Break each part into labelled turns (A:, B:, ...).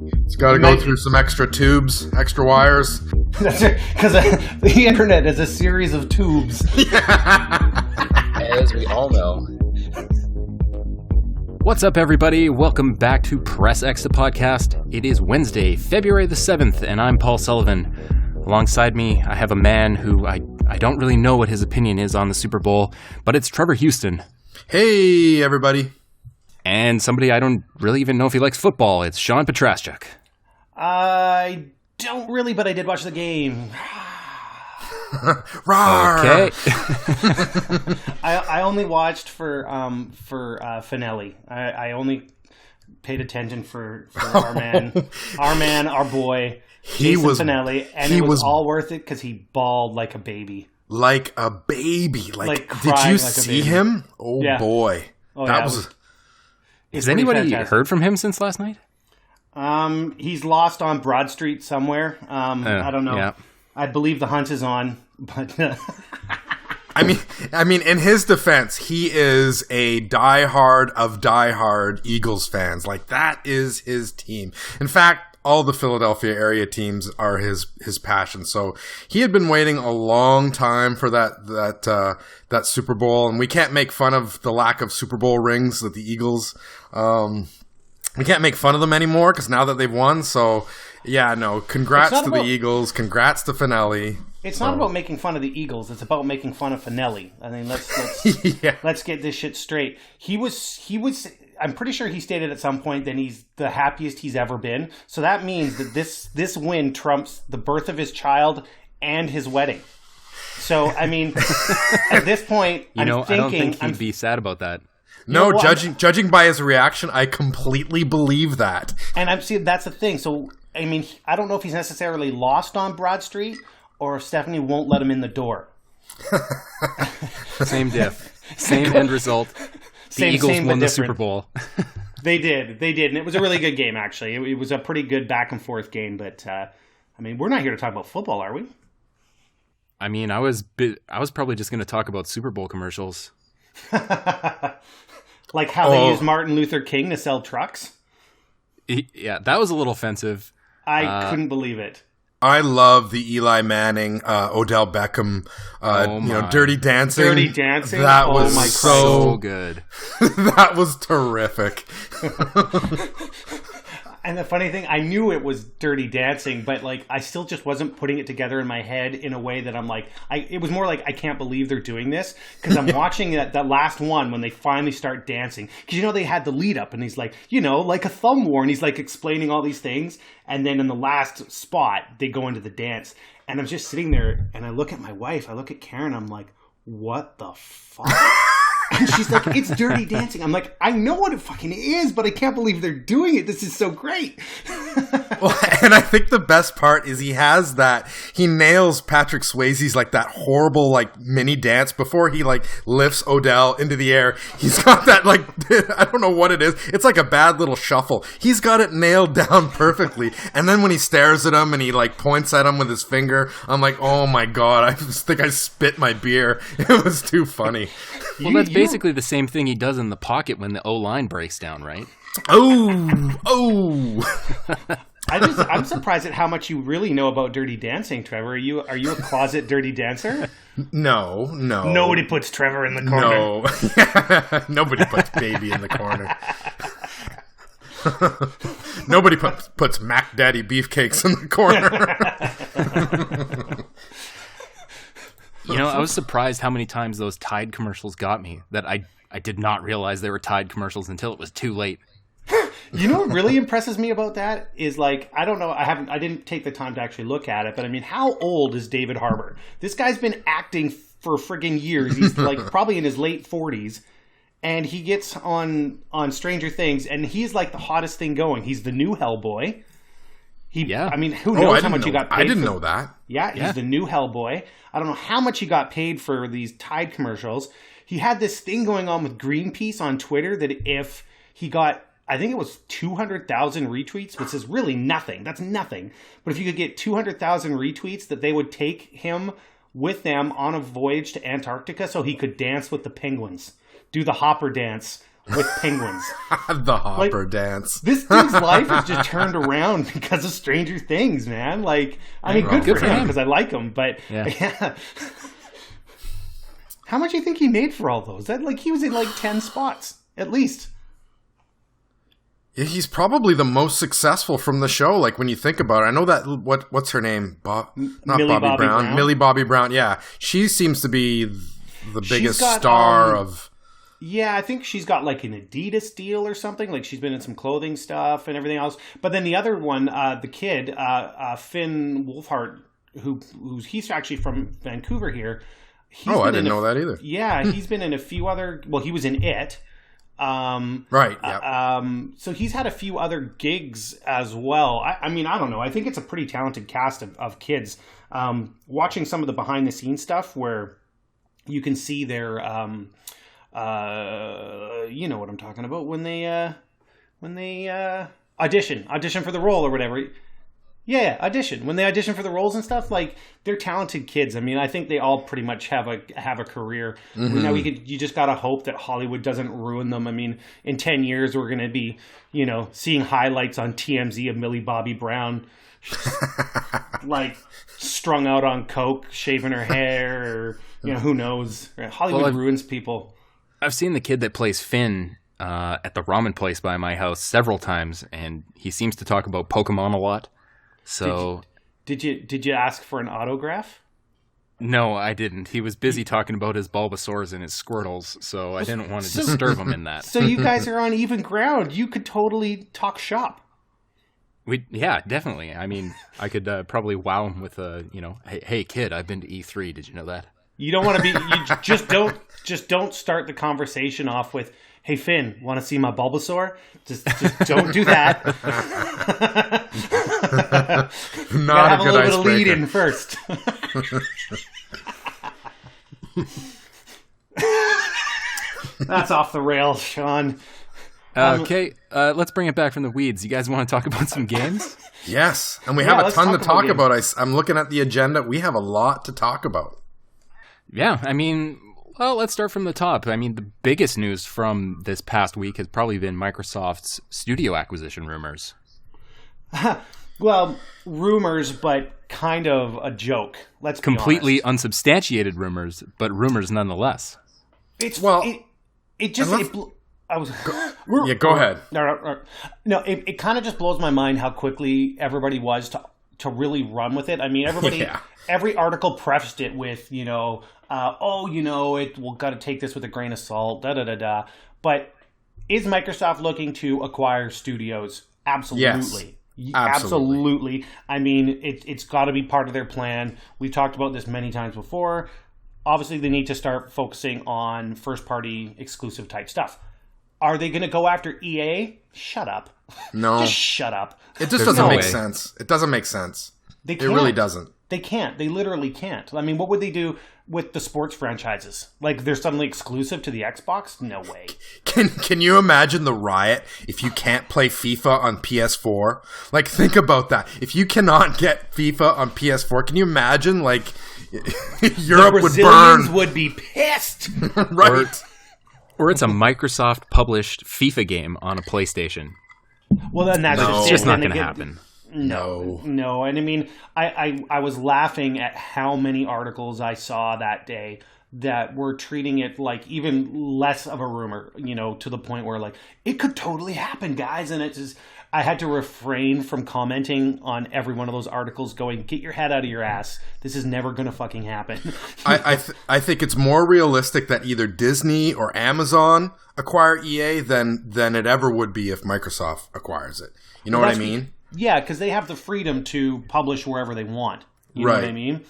A: It's got to go through some extra tubes, extra wires.
B: That's right, because the internet is a series of tubes.
C: As we all know.
D: What's up, everybody? Welcome back to Press X, the podcast. It is Wednesday, February the 7th, and I'm Paul Sullivan. Alongside me, I have a man who I don't really know what his opinion is on the Super Bowl, but it's Trevor Houston.
A: Hey, everybody.
D: And somebody I don't really even know if he likes football. It's Sean Petraschuk.
B: I don't really, but I did watch the game.
D: Okay.
B: I only watched for Finelli. I only paid attention for our boy, Jason Finelli, and it was all worth it because he bawled like a baby.
A: Like a baby. Like did you see him? Oh, yeah. Boy.
B: Oh,
A: that
B: yeah,
A: was...
D: Has anybody heard from him since last night?
B: He's lost on Broad Street somewhere. I don't know. Yeah. I believe the hunt is on, but
A: I mean, in his defense, he is a diehard Eagles fans. Like, that is his team. In fact, all the Philadelphia area teams are his passion. So he had been waiting a long time for that Super Bowl, and we can't make fun of the lack of Super Bowl rings that the Eagles. We can't make fun of them anymore because now that they've won. So yeah, no. Congrats to the Eagles. Congrats to Finelli.
B: It's not about making fun of the Eagles. It's about making fun of Finelli. I mean, let's get this shit straight. He was. I'm pretty sure he stated at some point that he's the happiest he's ever been. So that means that this win trumps the birth of his child and his wedding. So I mean, at this point,
D: I don't think he'd be sad about that.
A: No, judging by his reaction, I completely believe that.
B: And that's the thing. So I mean, I don't know if he's necessarily lost on Broad Street or if Stephanie won't let him in the door.
D: Same diff. Same end result. The Eagles won the Super Bowl.
B: They did. And it was a really good game, actually. It was a pretty good back and forth game. But, I mean, we're not here to talk about football, are we?
D: I mean, I was probably just going to talk about Super Bowl commercials.
B: Like how they used Martin Luther King to sell trucks?
D: Yeah, that was a little offensive.
B: I couldn't believe it.
A: I love the Eli Manning, Odell Beckham, Dirty Dancing.
B: Dirty Dancing?
A: That was so
D: good.
A: That was terrific.
B: And the funny thing, I knew it was Dirty Dancing, but like I still just wasn't putting it together in my head in a way that I'm like, it was more like I can't believe they're doing this because I'm watching that last one when they finally start dancing because they had the lead up and he's like like a thumb war and he's like explaining all these things and then in the last spot they go into the dance and I'm just sitting there and I look at my wife, I look at Karen, I'm like, what the fuck? And she's like, it's Dirty Dancing. I'm like, I know what it fucking is, but I can't believe they're doing it. This is so great.
A: Well, and I think the best part is he nails Patrick Swayze's like that horrible like mini dance before he like lifts Odell into the air. He's got that like, I don't know what it is. It's like a bad little shuffle. He's got it nailed down perfectly. And then when he stares at him and he like points at him with his finger, I'm like, oh my God, I just think I spit my beer. It was too funny.
D: Well, that's basically the same thing he does in the pocket when the O-line breaks down, right?
A: Oh.
B: I'm surprised at how much you really know about Dirty Dancing, Trevor. Are you a closet Dirty Dancer?
A: No.
B: Nobody puts Trevor in the corner.
A: No. Nobody puts baby in the corner. Nobody puts Mac Daddy beefcakes in the corner.
D: I was surprised how many times those Tide commercials got me that I did not realize they were Tide commercials until it was too late.
B: You know what really impresses me about that is like, I don't know, I didn't take the time to actually look at it, but I mean, how old is David Harbour? This guy's been acting for friggin' years. He's like probably in his late 40s and he gets on Stranger Things and he's like the hottest thing going. He's the new Hellboy. I mean, who knows how much he got paid
A: I didn't know that.
B: Yeah, he's the new Hellboy. I don't know how much he got paid for these Tide commercials. He had this thing going on with Greenpeace on Twitter that if he got, I think it was 200,000 retweets, which is really nothing. That's nothing. But if you could get 200,000 retweets, that they would take him with them on a voyage to Antarctica so he could dance with the penguins, do the hopper dance with penguins.
A: The Hopper dance.
B: This dude's life has just turned around because of Stranger Things, man. Like, I mean, good for him because I like him, but yeah. How much do you think he made for all those? That, like, he was in like 10 spots at least.
A: Yeah, he's probably the most successful from the show. Like when you think about it, I know that what's her name?
B: Millie Bobby Brown.
A: Millie Bobby Brown. Yeah, she seems to be the biggest star of.
B: Yeah, I think she's got like an Adidas deal or something. Like she's been in some clothing stuff and everything else. But then the other one, the kid, Finn Wolfhard, he's actually from Vancouver here.
A: I didn't know that either.
B: Yeah, he's been in a few other. Well, he was in It.
A: Right. Yeah.
B: So he's had a few other gigs as well. I mean, I don't know. I think it's a pretty talented cast of kids. Watching some of the behind the scenes stuff where you can see their, you know what I'm talking about when they audition for the role or whatever. Yeah, audition. When they audition for the roles and stuff, like, they're talented kids. I mean, I think they all pretty much have a career. Mm-hmm. Now you just gotta hope that Hollywood doesn't ruin them. I mean, in 10 years we're gonna be, seeing highlights on TMZ of Millie Bobby Brown, like strung out on coke, shaving her hair, or who knows? Hollywood ruins people.
D: I've seen the kid that plays Finn at the ramen place by my house several times, and he seems to talk about Pokemon a lot. So,
B: did you ask for an autograph?
D: No, I didn't. He was busy talking about his Bulbasaurs and his Squirtles, so I didn't want to disturb him in that.
B: So you guys are on even ground. You could totally talk shop.
D: Yeah, definitely. I mean, I could probably wow him with hey kid, I've been to E3. Did you know that?
B: You don't want to be. You just don't start the conversation off with, "Hey Finn, want to see my Bulbasaur?" Just don't do that.
A: Not a good icebreaker. Have a little bit of
B: lead in first. That's off the rails, Sean.
D: Okay, let's bring it back from the weeds. You guys want to talk about some games?
A: Yes, and we have a ton to talk about. I'm looking at the agenda. We have a lot to talk about.
D: Yeah, I mean, well, let's start from the top. I mean, the biggest news from this past week has probably been Microsoft's studio acquisition rumors.
B: Well, rumors, but kind of a joke. Let's be
D: completely
B: honest.
D: Unsubstantiated rumors, but rumors nonetheless.
A: Go ahead.
B: No, it kind of just blows my mind how quickly everybody was to really run with it. I mean, every article prefaced it with, we'll got to take this with a grain of salt, da-da-da-da. But is Microsoft looking to acquire studios? Absolutely.
A: Yes,
B: absolutely. I mean, it's got to be part of their plan. We've talked about this many times before. Obviously, they need to start focusing on first-party exclusive type stuff. Are they going to go after EA? Shut up.
A: No.
B: Just shut up.
A: It just doesn't make sense. It doesn't make sense.
B: They can't.
A: It really doesn't.
B: They can't. They literally can't. I mean, what would they do with the sports franchises? Like, they're suddenly exclusive to the Xbox? No way.
A: Can you imagine the riot if you can't play FIFA on PS4? Like, think about that. If you cannot get FIFA on PS4, can you imagine, like, Europe would burn?
B: The Brazilians would be pissed.
A: Right.
D: Or it's a Microsoft-published FIFA game on a PlayStation.
B: Well, then that's
D: it's just not going to happen.
B: No. And I mean, I was laughing at how many articles I saw that day that were treating it like even less of a rumor, to the point where, like, it could totally happen, guys. And it's just, I had to refrain from commenting on every one of those articles going, get your head out of your ass. This is never going to fucking happen.
A: I think it's more realistic that either Disney or Amazon acquire EA than it ever would be if Microsoft acquires it. You know what I mean?
B: Yeah, because they have the freedom to publish wherever they want. You know what I mean?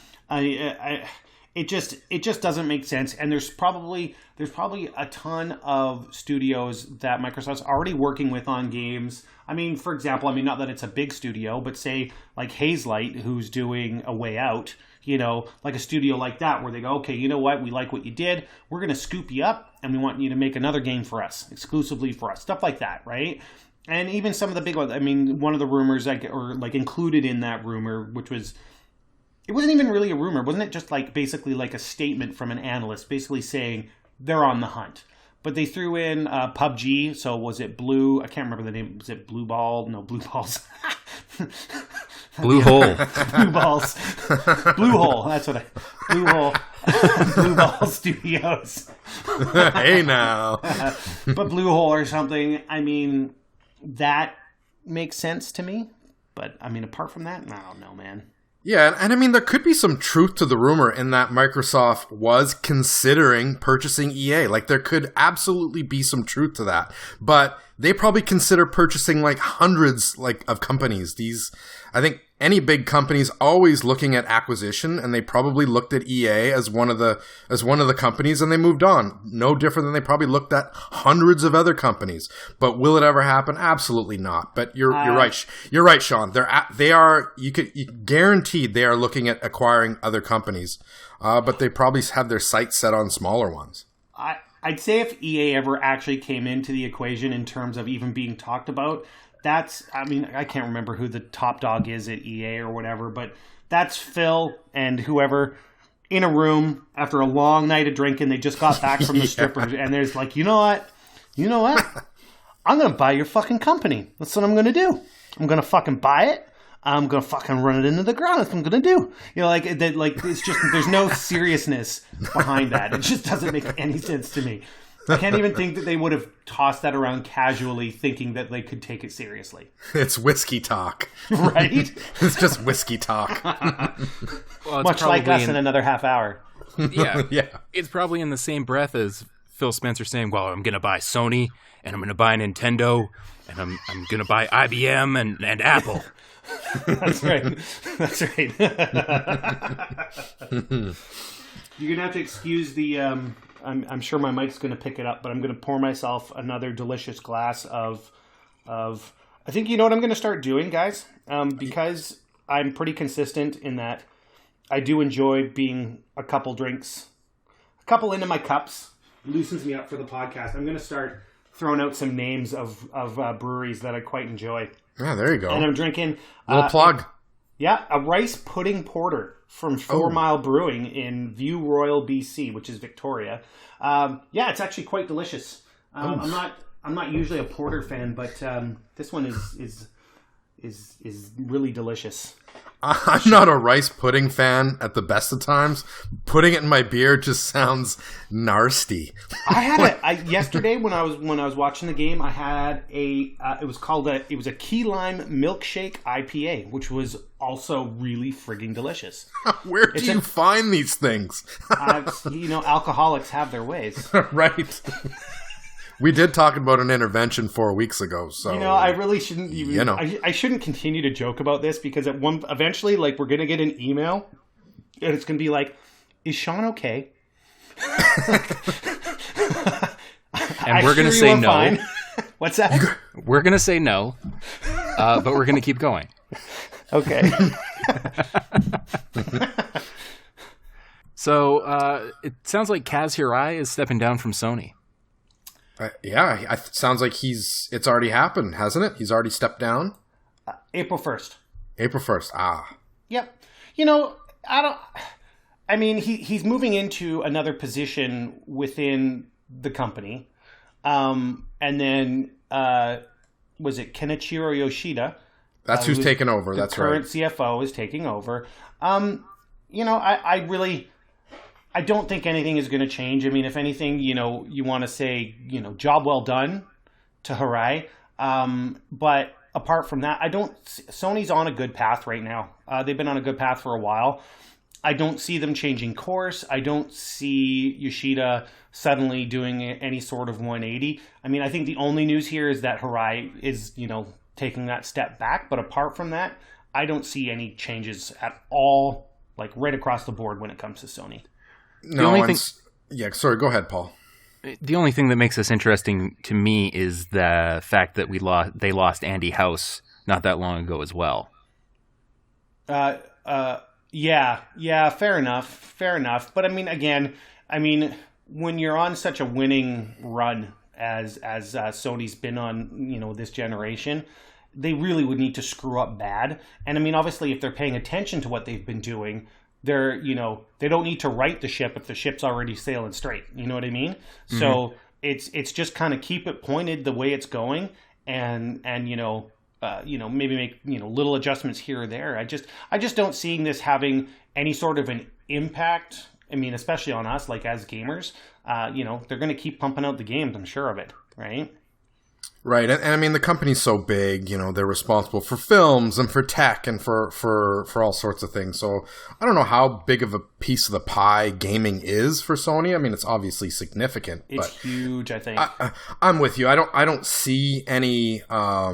B: It just doesn't make sense. And there's probably a ton of studios that Microsoft's already working with on games. I mean, for example, not that it's a big studio, but say like Hazelight, who's doing A Way Out, like a studio like that where they go, okay, you know what? We like what you did. We're going to scoop you up and we want you to make another game for us, exclusively for us. Stuff like that, right? And even some of the big ones. I mean, one of the rumors included in that rumor, which was, it wasn't even really a rumor. Wasn't it just basically like a statement from an analyst basically saying they're on the hunt. But they threw in PUBG. So was it Blue? I can't remember the name. Was it Blue Ball? No, Blue Balls.
D: Blue Hole.
B: Blue Balls. Blue Hole. That's what Blue Hole. Blue Ball Studios.
A: Hey now.
B: But Blue Hole or something. I mean, that makes sense to me. But, I mean, apart from that, I don't know, man.
A: Yeah, and I mean, there could be some truth to the rumor in that Microsoft was considering purchasing EA. Like, there could absolutely be some truth to that. But they probably consider purchasing, like, hundreds, like, of companies. I think any big company's always looking at acquisition, and they probably looked at EA as one of the companies, and they moved on. No different than they probably looked at hundreds of other companies. But will it ever happen? Absolutely not. But you're right. You're right, Sean. You guaranteed they are looking at acquiring other companies, but they probably have their sights set on smaller ones.
B: I'd say if EA ever actually came into the equation in terms of even being talked about, I can't remember who the top dog is at EA or whatever, but that's Phil and whoever in a room after a long night of drinking. They just got back from the strippers, and there's like, you know what? I'm going to buy your fucking company. That's what I'm going to do. I'm going to fucking buy it. I'm going to fucking run it into the ground. That's what I'm going to do. You know, like it's just, there's no seriousness behind that. It just doesn't make any sense to me. I can't even think that they would have tossed that around casually thinking that they could take it seriously.
A: It's whiskey talk.
B: Right?
A: It's just whiskey talk.
B: Well, much like us in another half hour.
D: Yeah. Yeah. It's probably in the same breath as Phil Spencer saying, well, I'm going to buy Sony, and I'm going to buy Nintendo, and I'm going to buy IBM and Apple.
B: That's right. That's right. You're going to have to excuse the... I'm sure my mic's going to pick it up, but I'm going to pour myself another delicious glass of. I think you know what I'm going to start doing, guys, because I'm pretty consistent in that I do enjoy being a couple into my cups. It loosens me up for the podcast. I'm going to start throwing out some names of breweries that I quite enjoy.
A: Yeah, there you go.
B: And I'm drinking
A: little plug.
B: A rice pudding porter from 4 Mile Brewing in View Royal, BC, which is Victoria. It's actually quite delicious. I'm not usually a porter fan, but this one is really delicious.
A: I'm not a rice pudding fan at the best of times. Putting it in my beer just sounds nasty.
B: I had yesterday when I was watching the game. I had it was a key lime milkshake IPA, which was also really frigging delicious.
A: Where do you find these things?
B: Alcoholics have their ways,
A: right? We did talk about an intervention 4 weeks ago, so
B: I really shouldn't even. I shouldn't continue to joke about this because eventually, like, we're gonna get an email, and it's gonna be like, "Is Sean okay?"
D: And we're gonna say no.
B: Fine. What's that?
D: We're gonna say no, but we're gonna keep going.
B: Okay.
D: So it sounds like Kaz Hirai is stepping down from Sony.
A: It sounds like it's already happened, hasn't it? He's already stepped down?
B: April 1st.
A: April 1st,
B: Yep. He's moving into another position within the company. And then, was it Kenichiro Yoshida?
A: That's who's taken over, that's right.
B: The current CFO is taking over. I don't think anything is going to change. I mean, if anything, you want to say, job well done to Hirai. But apart from that, Sony's on a good path right now. They've been on a good path for a while. I don't see them changing course. I don't see Yoshida suddenly doing any sort of 180. I mean, I think the only news here is that Hirai is, taking that step back. But apart from that, I don't see any changes at all, like right across the board when it comes to Sony.
A: Sorry, go ahead, Paul.
D: The only thing that makes this interesting to me is the fact that they lost Andy House not that long ago as well.
B: Yeah, fair enough. But when you're on such a winning run as Sony's been on, this generation, they really would need to screw up bad. And obviously, if they're paying attention to what they've been doing, they don't need to right the ship if the ship's already sailing straight. You know what I mean? Mm-hmm. So it's just kind of keep it pointed the way it's going, and maybe make little adjustments here or there. I just don't see this having any sort of an impact. I mean, especially on us, like as gamers, they're going to keep pumping out the games. I'm sure of it, right?
A: Right, and I mean the company's so big, they're responsible for films and for tech and for all sorts of things. So I don't know how big of a piece of the pie gaming is for Sony. I mean, it's obviously significant.
B: It's huge, I think.
A: I'm with you. I don't see any. I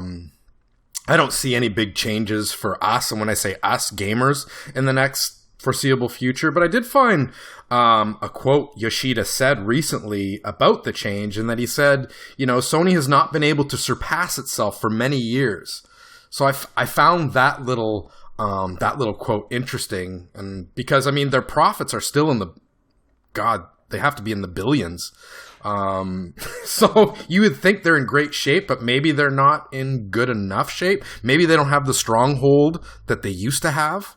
A: don't see any big changes for us, and when I say us, gamers, in the next foreseeable future. But I did find a quote Yoshida said recently about the change, and that he said, Sony has not been able to surpass itself for many years. So I found that little quote interesting, and because I mean their profits are still they have to be in the billions. So you would think they're in great shape, but maybe they're not in good enough shape. Maybe they don't have the stronghold that they used to have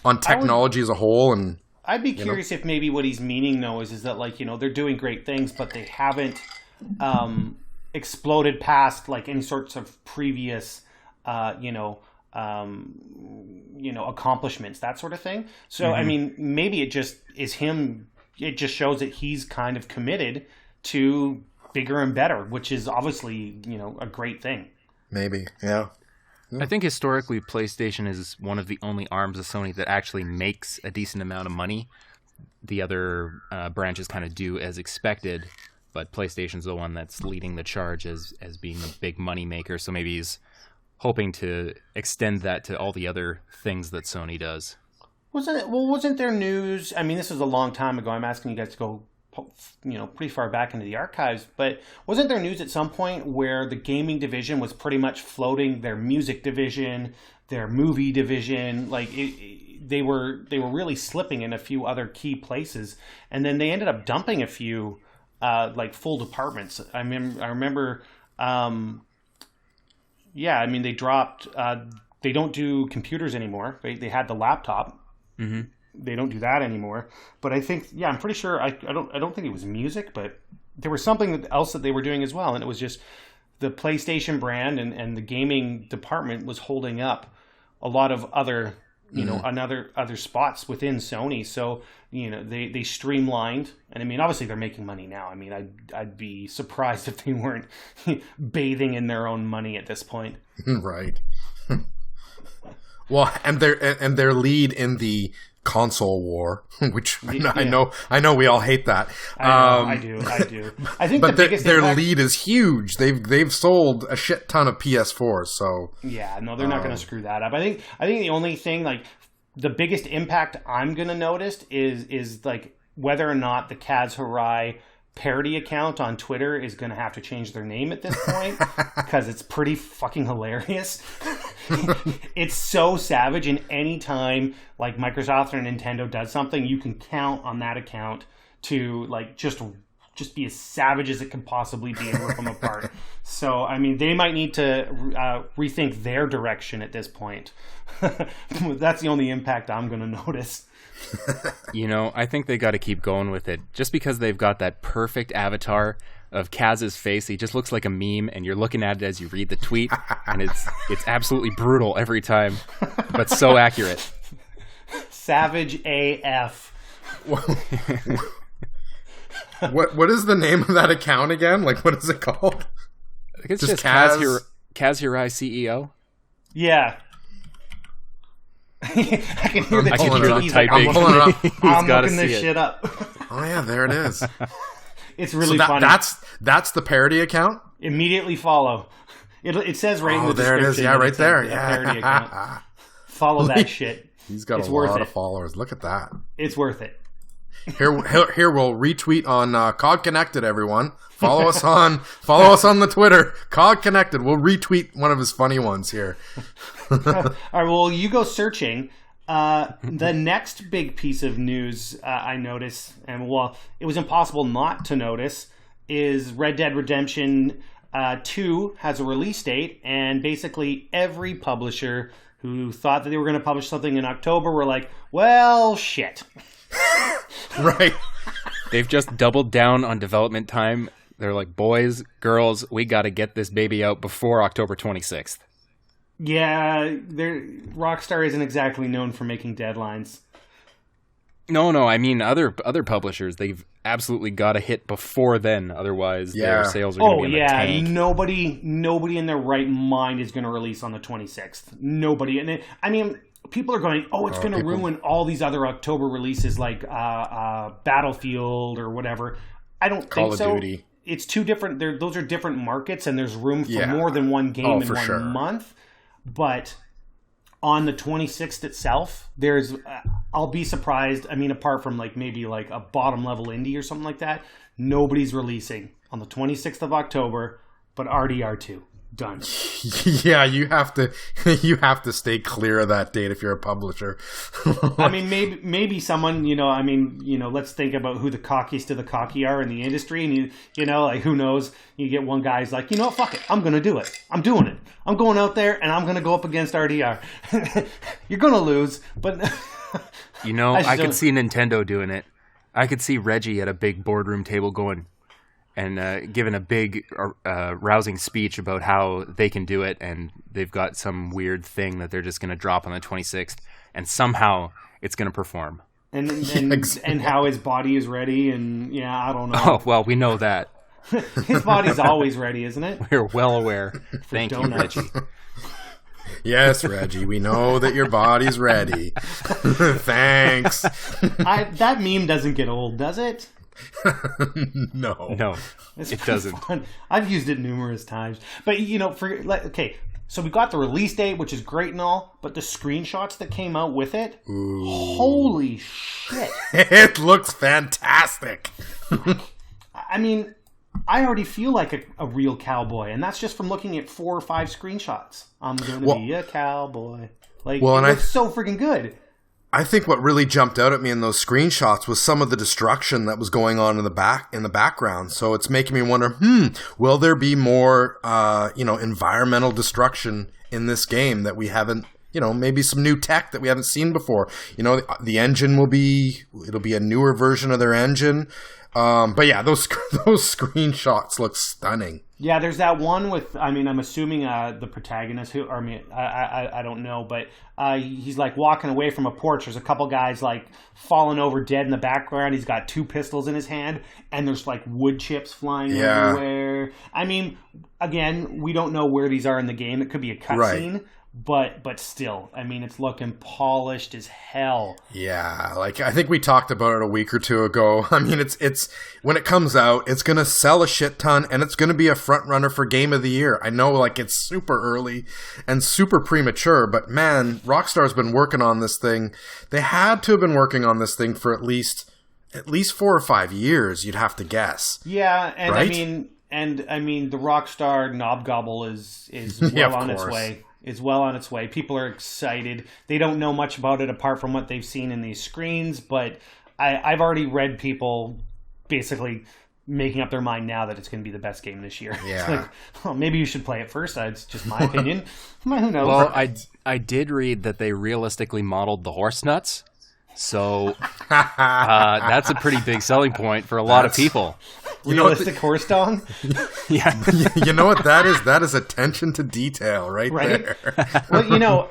A: on technology as a whole. And
B: I'd be curious if maybe what he's meaning though is that they're doing great things, but they haven't exploded past like any sorts of previous accomplishments, that sort of thing. So I mean, maybe it just is him. It just shows that he's kind of committed to bigger and better, which is obviously a great thing.
A: Maybe, yeah.
D: I think historically PlayStation is one of the only arms of Sony that actually makes a decent amount of money. The other branches kind of do as expected, but PlayStation's the one that's leading the charge as being a big money maker. So maybe he's hoping to extend that to all the other things that Sony does.
B: Wasn't there news? I mean, this was a long time ago. I'm asking you guys to go pretty far back into the archives, but wasn't there news at some point where the gaming division was pretty much floating their music division, their movie division? Like they were really slipping in a few other key places, and then they ended up dumping a few full departments. I remember. They dropped. They don't do computers anymore. They had the laptop. Mm-hmm. They don't do that anymore. But I think, I'm pretty sure. I don't think it was music, but there was something else that they were doing as well, and it was just the PlayStation brand and the gaming department was holding up a lot of other, other spots within Sony. So they streamlined, and I mean, obviously they're making money now. I mean, I'd be surprised if they weren't bathing in their own money at this point.
A: Right. Well, and their lead in the console war, which I know we I hate that.
B: I do. I think, but
A: their lead is huge. They've sold a shit ton of PS4s. So
B: yeah, no, they're not going to screw that up. I think the only thing, like the biggest impact I'm going to notice is like whether or not the Kaz Hirai parody account on Twitter is going to have to change their name at this point, because it's pretty fucking hilarious. It's so savage, and anytime like Microsoft or Nintendo does something, you can count on that account to like just be as savage as it can possibly be and rip them apart. So I mean, they might need to rethink their direction at this point. That's the only impact I'm going to notice.
D: I think they got to keep going with it. Just because they've got that perfect avatar of Kaz's face, he just looks like a meme, and you're looking at it as you read the tweet, and it's absolutely brutal every time, but so accurate.
B: Savage AF.
A: What is the name of that account again? Like, what is it called?
D: I think it's just Kaz Hirai CEO.
B: Yeah. I can hear the
D: he's typing.
A: I'm pulling it up.
B: I'm looking this shit up.
A: Oh yeah, there it is.
B: It's really funny.
A: That's the parody account.
B: Immediately follow. It says right in the description.
A: There it is. Yeah, right there.
B: Yeah. Parody account. Follow that shit.
A: He's got a lot of followers. Look at that.
B: It's worth it.
A: Here we'll retweet on COGconnected, everyone. Follow us on the Twitter, COGconnected. We'll retweet one of his funny ones here.
B: All right, well, you go searching. The next big piece of news I noticed, and it was impossible not to notice, is Red Dead Redemption 2 has a release date, and basically every publisher who thought that they were going to publish something in October were like, well, shit.
A: Right.
D: They've just doubled down on development time They're like, boys, girls, we got to get this baby out before October 26th.
B: Yeah, Rockstar isn't exactly known for making deadlines.
D: No, I mean other publishers, they've absolutely got to hit before then, otherwise their sales are going to be in the tank.
B: Nobody in their right mind is going to release on the 26th. Nobody. And people are going, it's going to ruin all these other October releases like Battlefield or whatever. I don't think so. Call of Duty. It's two different. Those are different markets, and there's room for more than one game in one month. But on the 26th itself, I'll be surprised. I mean, apart from maybe a bottom level indie or something like that, nobody's releasing on the 26th of October, but RDR2. Done.
A: Yeah, you have to stay clear of that date if you're a publisher.
B: I mean, maybe someone, let's think about who the cockiest of the cocky are in the industry, and who knows? You get one guy's like, fuck it, I'm gonna do it. I'm doing it. I'm going out there and I'm gonna go up against RDR. You're gonna lose, but
D: I could see Nintendo doing it. I could see Reggie at a big boardroom table going and given a big rousing speech about how they can do it, and they've got some weird thing that they're just going to drop on the 26th, and somehow it's going to perform.
B: And how his body is ready, and I don't know.
D: Oh, well, we know that.
B: His body's always ready, isn't it?
D: We're well aware. Thank you, Reggie.
A: Yes, Reggie, we know that your body's ready. Thanks.
B: That meme doesn't get old, does it?
A: No,
D: it doesn't.
B: Fun. I've used it numerous times, but so we got the release date, which is great and all, but the screenshots that came out with it, holy shit!
A: It looks fantastic.
B: I mean, I already feel like a real cowboy, and that's just from looking at 4 or 5 screenshots. I'm gonna be a cowboy. It looks so freaking good.
A: I think what really jumped out at me in those screenshots was some of the destruction that was going on in the background. So it's making me wonder, will there be more, environmental destruction in this game that we haven't, maybe some new tech that we haven't seen before. The engine it'll be a newer version of their engine. But yeah, those screenshots look stunning.
B: Yeah, there's that one with, I'm assuming the protagonist I don't know, but he's walking away from a porch. There's a couple guys falling over dead in the background. He's got 2 pistols in his hand, and there's wood chips flying everywhere. Again, we don't know where these are in the game. It could be a cutscene. But still, it's looking polished as hell. Yeah,
A: I think we talked about it a week or 2 ago. It's when it comes out, it's going to sell a shit ton, and it's going to be a front runner for Game of the Year. I know, it's super early and super premature, but man, Rockstar's been working on this thing. They had to have been working on this thing for at least 4 or 5 years, you'd have to guess.
B: Yeah, and
A: right?
B: the Rockstar knob gobble is well on its way. It's well on its way. People are excited. They don't know much about it apart from what they've seen in these screens, but I've already read people basically making up their mind now that it's going to be the best game this year.
A: Yeah.
B: Maybe you should play it first. It's just my opinion. Who knows?
D: Well, I did read that they realistically modeled the horse nuts, so that's a pretty big selling point for a lot of people.
B: Realistic horse dong?
D: Yeah.
A: You know what that is? That is attention to detail right there.
B: Well,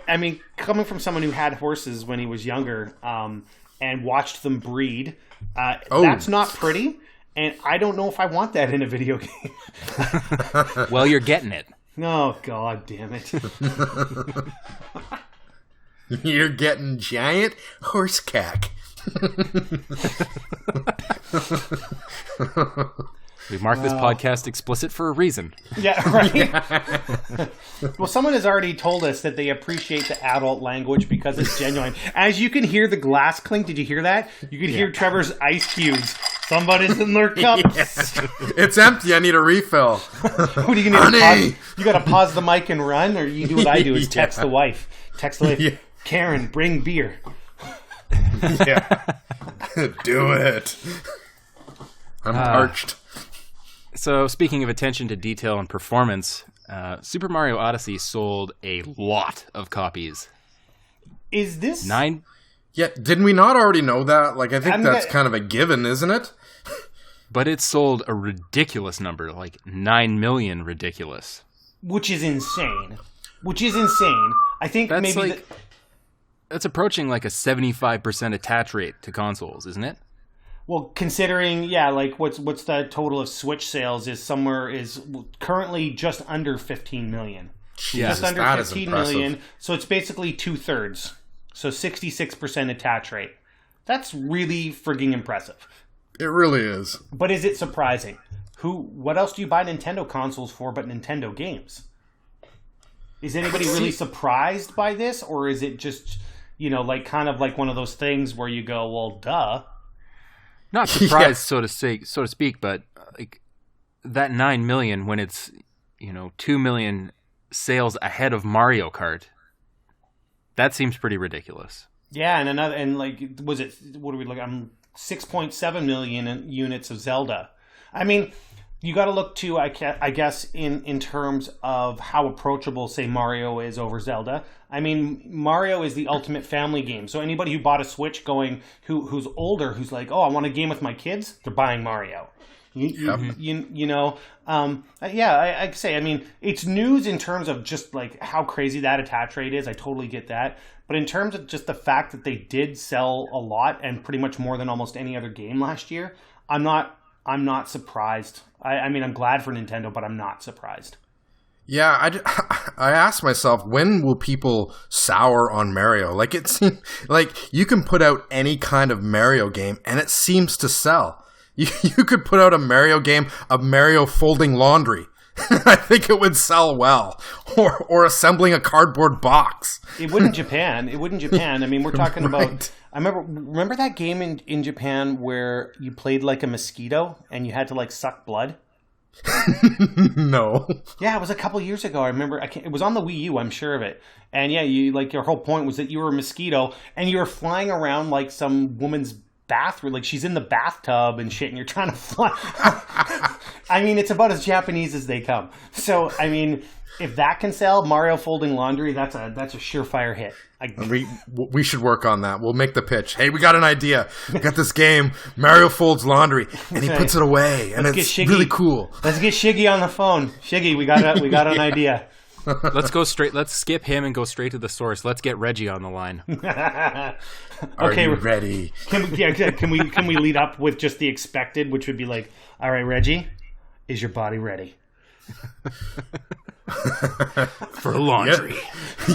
B: coming from someone who had horses when he was younger and watched them breed, that's not pretty, and I don't know if I want that in a video game.
D: Well, you're getting it.
B: Oh, God damn it.
A: You're getting giant horse cack.
D: We marked this podcast explicit for a reason.
B: Yeah, right. Well, someone has already told us that they appreciate the adult language because it's genuine. As you can hear the glass clink, did you hear that? You could hear Trevor's ice cubes. Somebody's in their cups.
A: Yeah. It's empty. I need a refill.
B: What are you going to do? You got to pause the mic and run, or you do what I do is text the wife. Karen, bring beer.
A: Yeah. Do it. I'm parched.
D: So, speaking of attention to detail and performance, Super Mario Odyssey sold a lot of copies.
B: Is this
D: 9?
A: Yeah, didn't we not already know that? I think that's kind of a given, isn't it?
D: But it sold a ridiculous number, like 9 million ridiculous.
B: Which is insane. I think
D: That's
B: maybe...
D: like... That's approaching like a 75% attach rate to consoles, isn't it?
B: Well, considering, like what's the total of Switch sales is currently just under 15 million.
A: Jesus,
B: just under
A: that
B: 15
A: is impressive.
B: million. So it's basically 2/3. So 66% attach rate. That's really frigging impressive.
A: It really is.
B: But is it surprising? What else do you buy Nintendo consoles for but Nintendo games? Is anybody really surprised by this, or is it just, like kind of like one of those things where you go, well, duh.
D: Not surprised, so to speak, but like that 9 million when it's 2 million sales ahead of Mario Kart. That seems pretty ridiculous. Yeah,
B: was it? What do we look? 6.7 million units of Zelda. I mean, you got to look to, I guess, in terms of how approachable, say, Mario is over Zelda. I mean, Mario is the ultimate family game. So anybody who bought a Switch who's older, who's like, oh, I want a game with my kids, they're buying Mario. I say, I mean, it's news in terms of just like how crazy that attach rate is. I totally get that. But in terms of just the fact that they did sell a lot and pretty much more than almost any other game last year, I'm not surprised. I mean, I'm glad for Nintendo, but I'm not surprised.
A: Yeah, I asked myself, when will people sour on Mario? Like, it seems like you can put out any kind of Mario game and it seems to sell. You could put out a Mario game of Mario folding laundry. I think it would sell well. Or assembling a cardboard box.
B: It would in Japan. I mean, we're talking about... I remember that game in Japan where you played like a mosquito and you had to like suck blood?
A: No.
B: Yeah, it was a couple years ago. I remember it was on the Wii U, I'm sure of it. And yeah, your whole point was that you were a mosquito and you were flying around like some woman's bathroom, like she's in the bathtub and shit, and you're trying to fly. I mean, it's about as Japanese as they come. So, I mean, if that can sell, Mario folding laundry, that's a surefire hit.
A: We should work on that. We'll make the pitch. Hey, we got an idea. We got this game, Mario folds laundry, and he puts it away, and it's really cool.
B: Let's get Shiggy on the phone. Shiggy, we got an idea.
D: Let's skip him and go straight to the source. Let's get Reggie on the line.
A: Are you ready?
B: Can we lead up with just the expected, which would be like, all right, Reggie, is your body ready?
D: For laundry.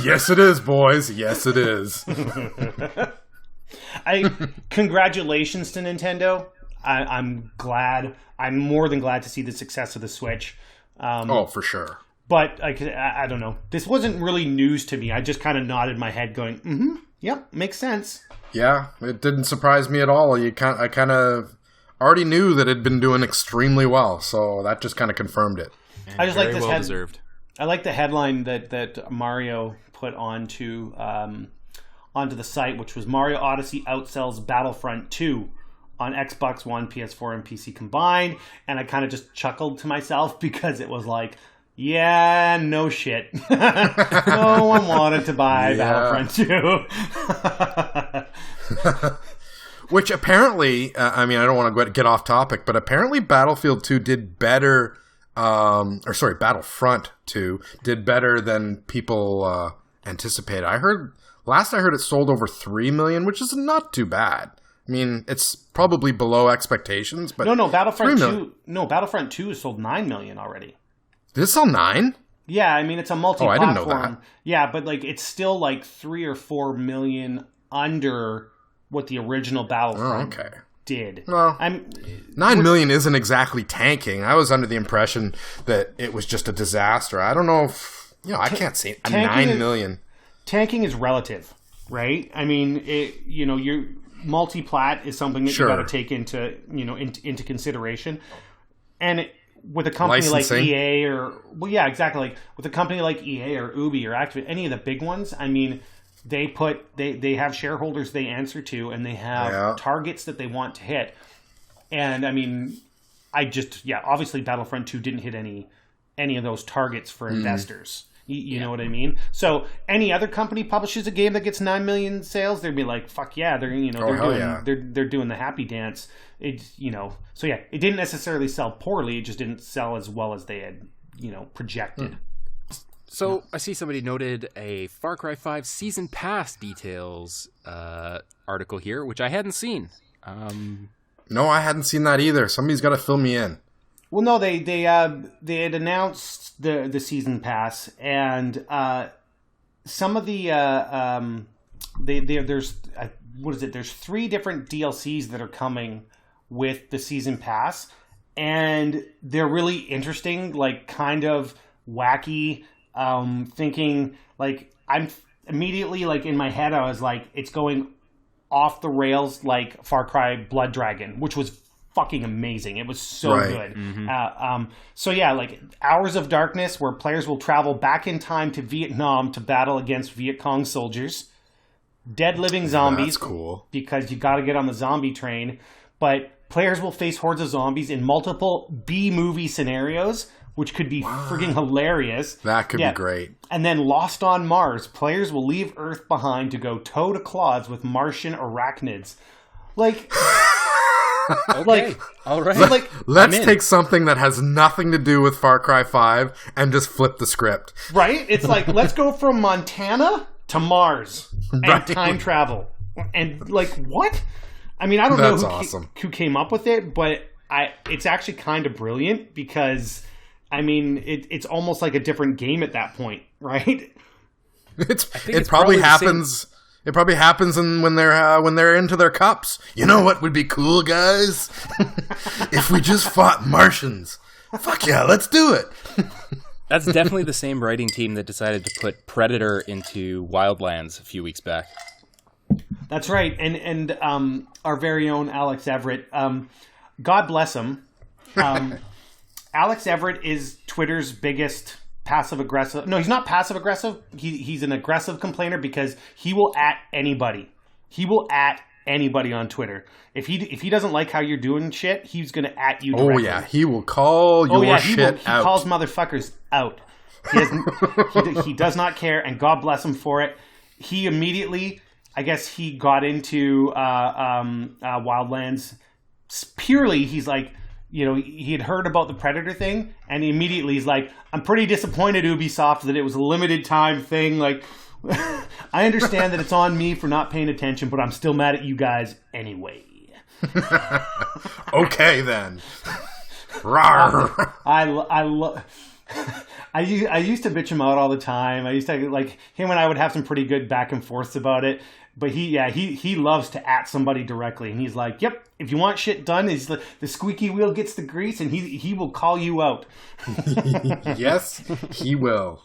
A: Yes, it is, boys. Yes, it is.
B: Congratulations to Nintendo. I'm glad. I'm more than glad to see the success of the Switch.
A: For sure.
B: But I don't know. This wasn't really news to me. I just kind of nodded my head going, yep, makes sense.
A: Yeah, it didn't surprise me at all. I kind of already knew that it had been doing extremely well, so that just kind of confirmed it.
D: And I just like this deserved.
B: I like the headline that Mario put onto the site, which was Mario Odyssey outsells Battlefront 2 on Xbox One, PS4, and PC combined. And I kind of just chuckled to myself because it was like, yeah, no shit. No one wanted to buy Battlefront 2.
A: Which apparently, I mean, I don't want to get off topic, but apparently Battlefield 2 did better, Battlefront 2 did better than people anticipated. Last I heard it sold over 3 million, which is not too bad. I mean, it's probably below expectations, but
B: Battlefront 2 has sold 9 million already.
A: Did it sell 9?
B: Yeah, I mean, it's a multi-platform.
A: I didn't know that.
B: Yeah, but like it's still like 3 or 4 million under what the original Battlefront did.
A: Well, 9 million isn't exactly tanking. I was under the impression that it was just a disaster. I don't know if, I can't see 9 million.
B: Tanking is relative, right? I mean, your multi-plat is something that you got to take into consideration. And with a company
A: Licensing.
B: like EA like with a company like EA or Ubi or Activision, any of the big ones, I mean, they have shareholders they answer to, and they have targets that they want to hit. And I mean, obviously Battlefront 2 didn't hit any of those targets for investors. You know what I mean? So any other company publishes a game that gets 9 million sales, they'd be like, "Fuck yeah!" They're doing the happy dance. So yeah, it didn't necessarily sell poorly. It just didn't sell as well as they had projected.
D: So I see somebody noted a Far Cry 5 Season Pass details article here, which I hadn't seen.
A: No, I hadn't seen that either. Somebody's got to fill me in.
B: Well, no, they had announced the season pass, and some of the there's what is it? There's 3 different DLCs that are coming with the season pass, and they're really interesting, like kind of wacky. Thinking like I'm immediately like in my head, I was like, it's going off the rails like Far Cry Blood Dragon, which was fucking amazing. It was so good. Mm-hmm. So yeah, like Hours of Darkness, where players will travel back in time to Vietnam to battle against Viet Cong soldiers. Dead Living Zombies.
A: That's cool.
B: Because you got to get on the zombie train. But players will face hordes of zombies in multiple B-movie scenarios, which could be friggin' hilarious.
A: That could be great.
B: And then Lost on Mars. Players will leave Earth behind to go toe-to-claws with Martian arachnids. Like...
D: Okay. Like, all right.
A: Let's take something that has nothing to do with Far Cry 5 and just flip the script.
B: Right? It's like, let's go from Montana to Mars and time travel. And like, what? I mean, I don't know who came up with it, but it's actually kind of brilliant because, I mean, it's almost like a different game at that point, right?
A: It probably happens. It probably happens when they're into their cups. You know what would be cool, guys? If we just fought Martians. Fuck yeah, let's do it.
D: That's definitely the same writing team that decided to put Predator into Wildlands a few weeks back.
B: That's right, and our very own Alex Everett. God bless him. Alex Everett is Twitter's biggest passive-aggressive... No, he's not passive-aggressive. He's an aggressive complainer because he will at anybody. He will at anybody on Twitter. If he doesn't like how you're doing shit, he's going to at you directly.
A: Oh, yeah. He will call your shit out.
B: He calls motherfuckers out. He does not care, and God bless him for it. He immediately... I guess he got into Wildlands purely... He's like... You know, he had heard about the Predator thing, and immediately he's like, I'm pretty disappointed, Ubisoft, that it was a limited time thing. Like, I understand that it's on me for not paying attention, but I'm still mad at you guys anyway.
A: Okay, then. Rawr.
B: I used to bitch him out all the time. I used to, like, him and I would have some pretty good back and forths about it. But he loves to at somebody directly, and he's like, "Yep, if you want shit done, is the squeaky wheel gets the grease, and he will call you out."
A: Yes, he will.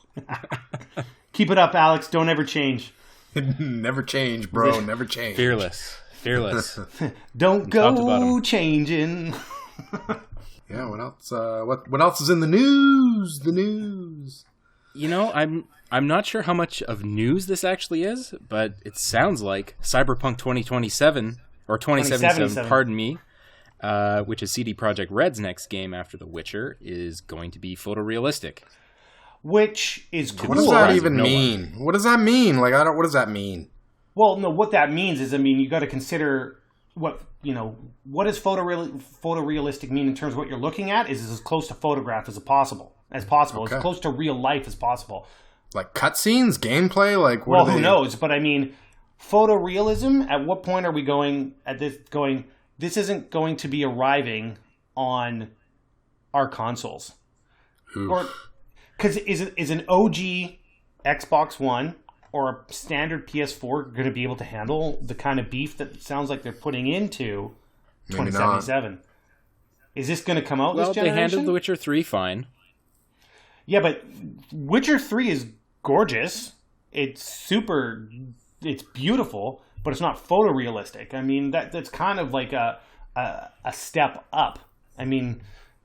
B: Keep it up, Alex. Don't ever change.
A: Never change, bro. Never change.
D: Fearless.
B: Don't go changing.
A: Yeah. What else? What else is in the news? The news.
D: You know, I'm not sure how much of news this actually is, but it sounds like Cyberpunk 2027, or 2077, pardon me, which is CD Projekt Red's next game after The Witcher, is going to be photorealistic.
B: Which is cool.
A: What does that even mean? What does that mean? Like, what does that mean?
B: Well, no, what that means is, I mean, you got to consider what does photorealistic mean in terms of what you're looking at is as close to photograph as possible,
A: okay.
B: As close to real life as possible.
A: Like cutscenes, gameplay, like what?
B: Well, who knows? But I mean, photorealism. At what point are we going at this? This isn't going to be arriving on our consoles, or because is an OG Xbox One or a standard PS4 going to be able to handle the kind of beef that sounds like they're putting into 2077? Is this going to come out this generation? Well,
D: they handled The Witcher 3 fine.
B: Yeah, but Witcher 3 is gorgeous. It's beautiful, but it's not photorealistic. I mean, that's kind of like a step up. I mean,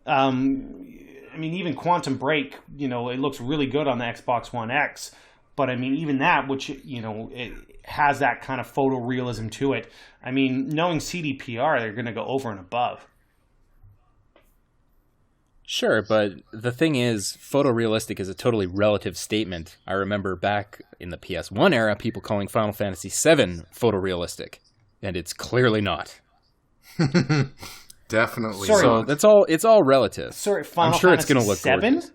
B: even Quantum Break, it looks really good on the Xbox One X. But I mean, even that, which, it has that kind of photorealism to it. I mean, knowing CDPR, they're going to go over and above.
D: Sure, but the thing is, photorealistic is a totally relative statement. I remember back in the PS1 era, people calling Final Fantasy VII photorealistic, and it's clearly not.
A: Definitely.
B: Sorry.
D: So it's all relative.
B: Sorry, Final
D: I'm sure
B: Fantasy
D: it's going to look
B: VII?
D: gorgeous.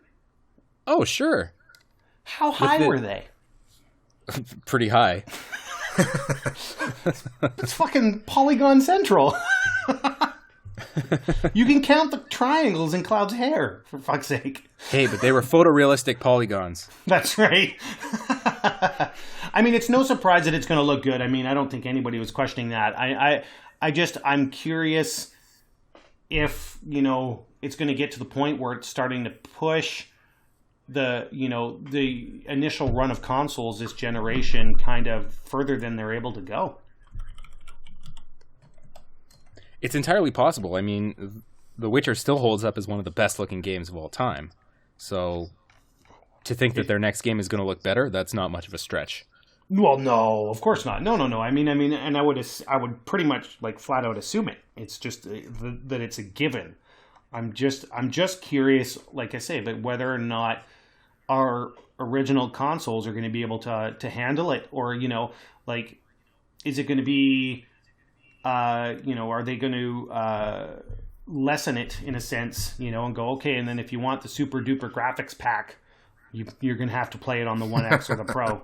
D: Oh, sure.
B: How high were they?
D: Pretty high.
B: It's fucking Polygon Central. You can count the triangles in Cloud's hair, for fuck's sake.
D: Hey, but they were photorealistic polygons.
B: That's right. I mean, it's no surprise that it's going to look good. I mean, I don't think anybody was questioning that. I'm curious if, it's going to get to the point where it's starting to push the initial run of consoles this generation kind of further than they're able to go.
D: It's entirely possible. I mean, The Witcher still holds up as one of the best looking games of all time. So to think that their next game is going to look better, that's not much of a stretch.
B: Well, no, of course not. No. I mean, and I would pretty much flat out assume it. It's just that it's a given. I'm just curious, like I say, but whether or not our original consoles are going to be able to handle it, or is it going to be, are they going to lessen it in a sense, and go, okay, and then if you want the super duper graphics pack, you're going to have to play it on the 1X or the Pro.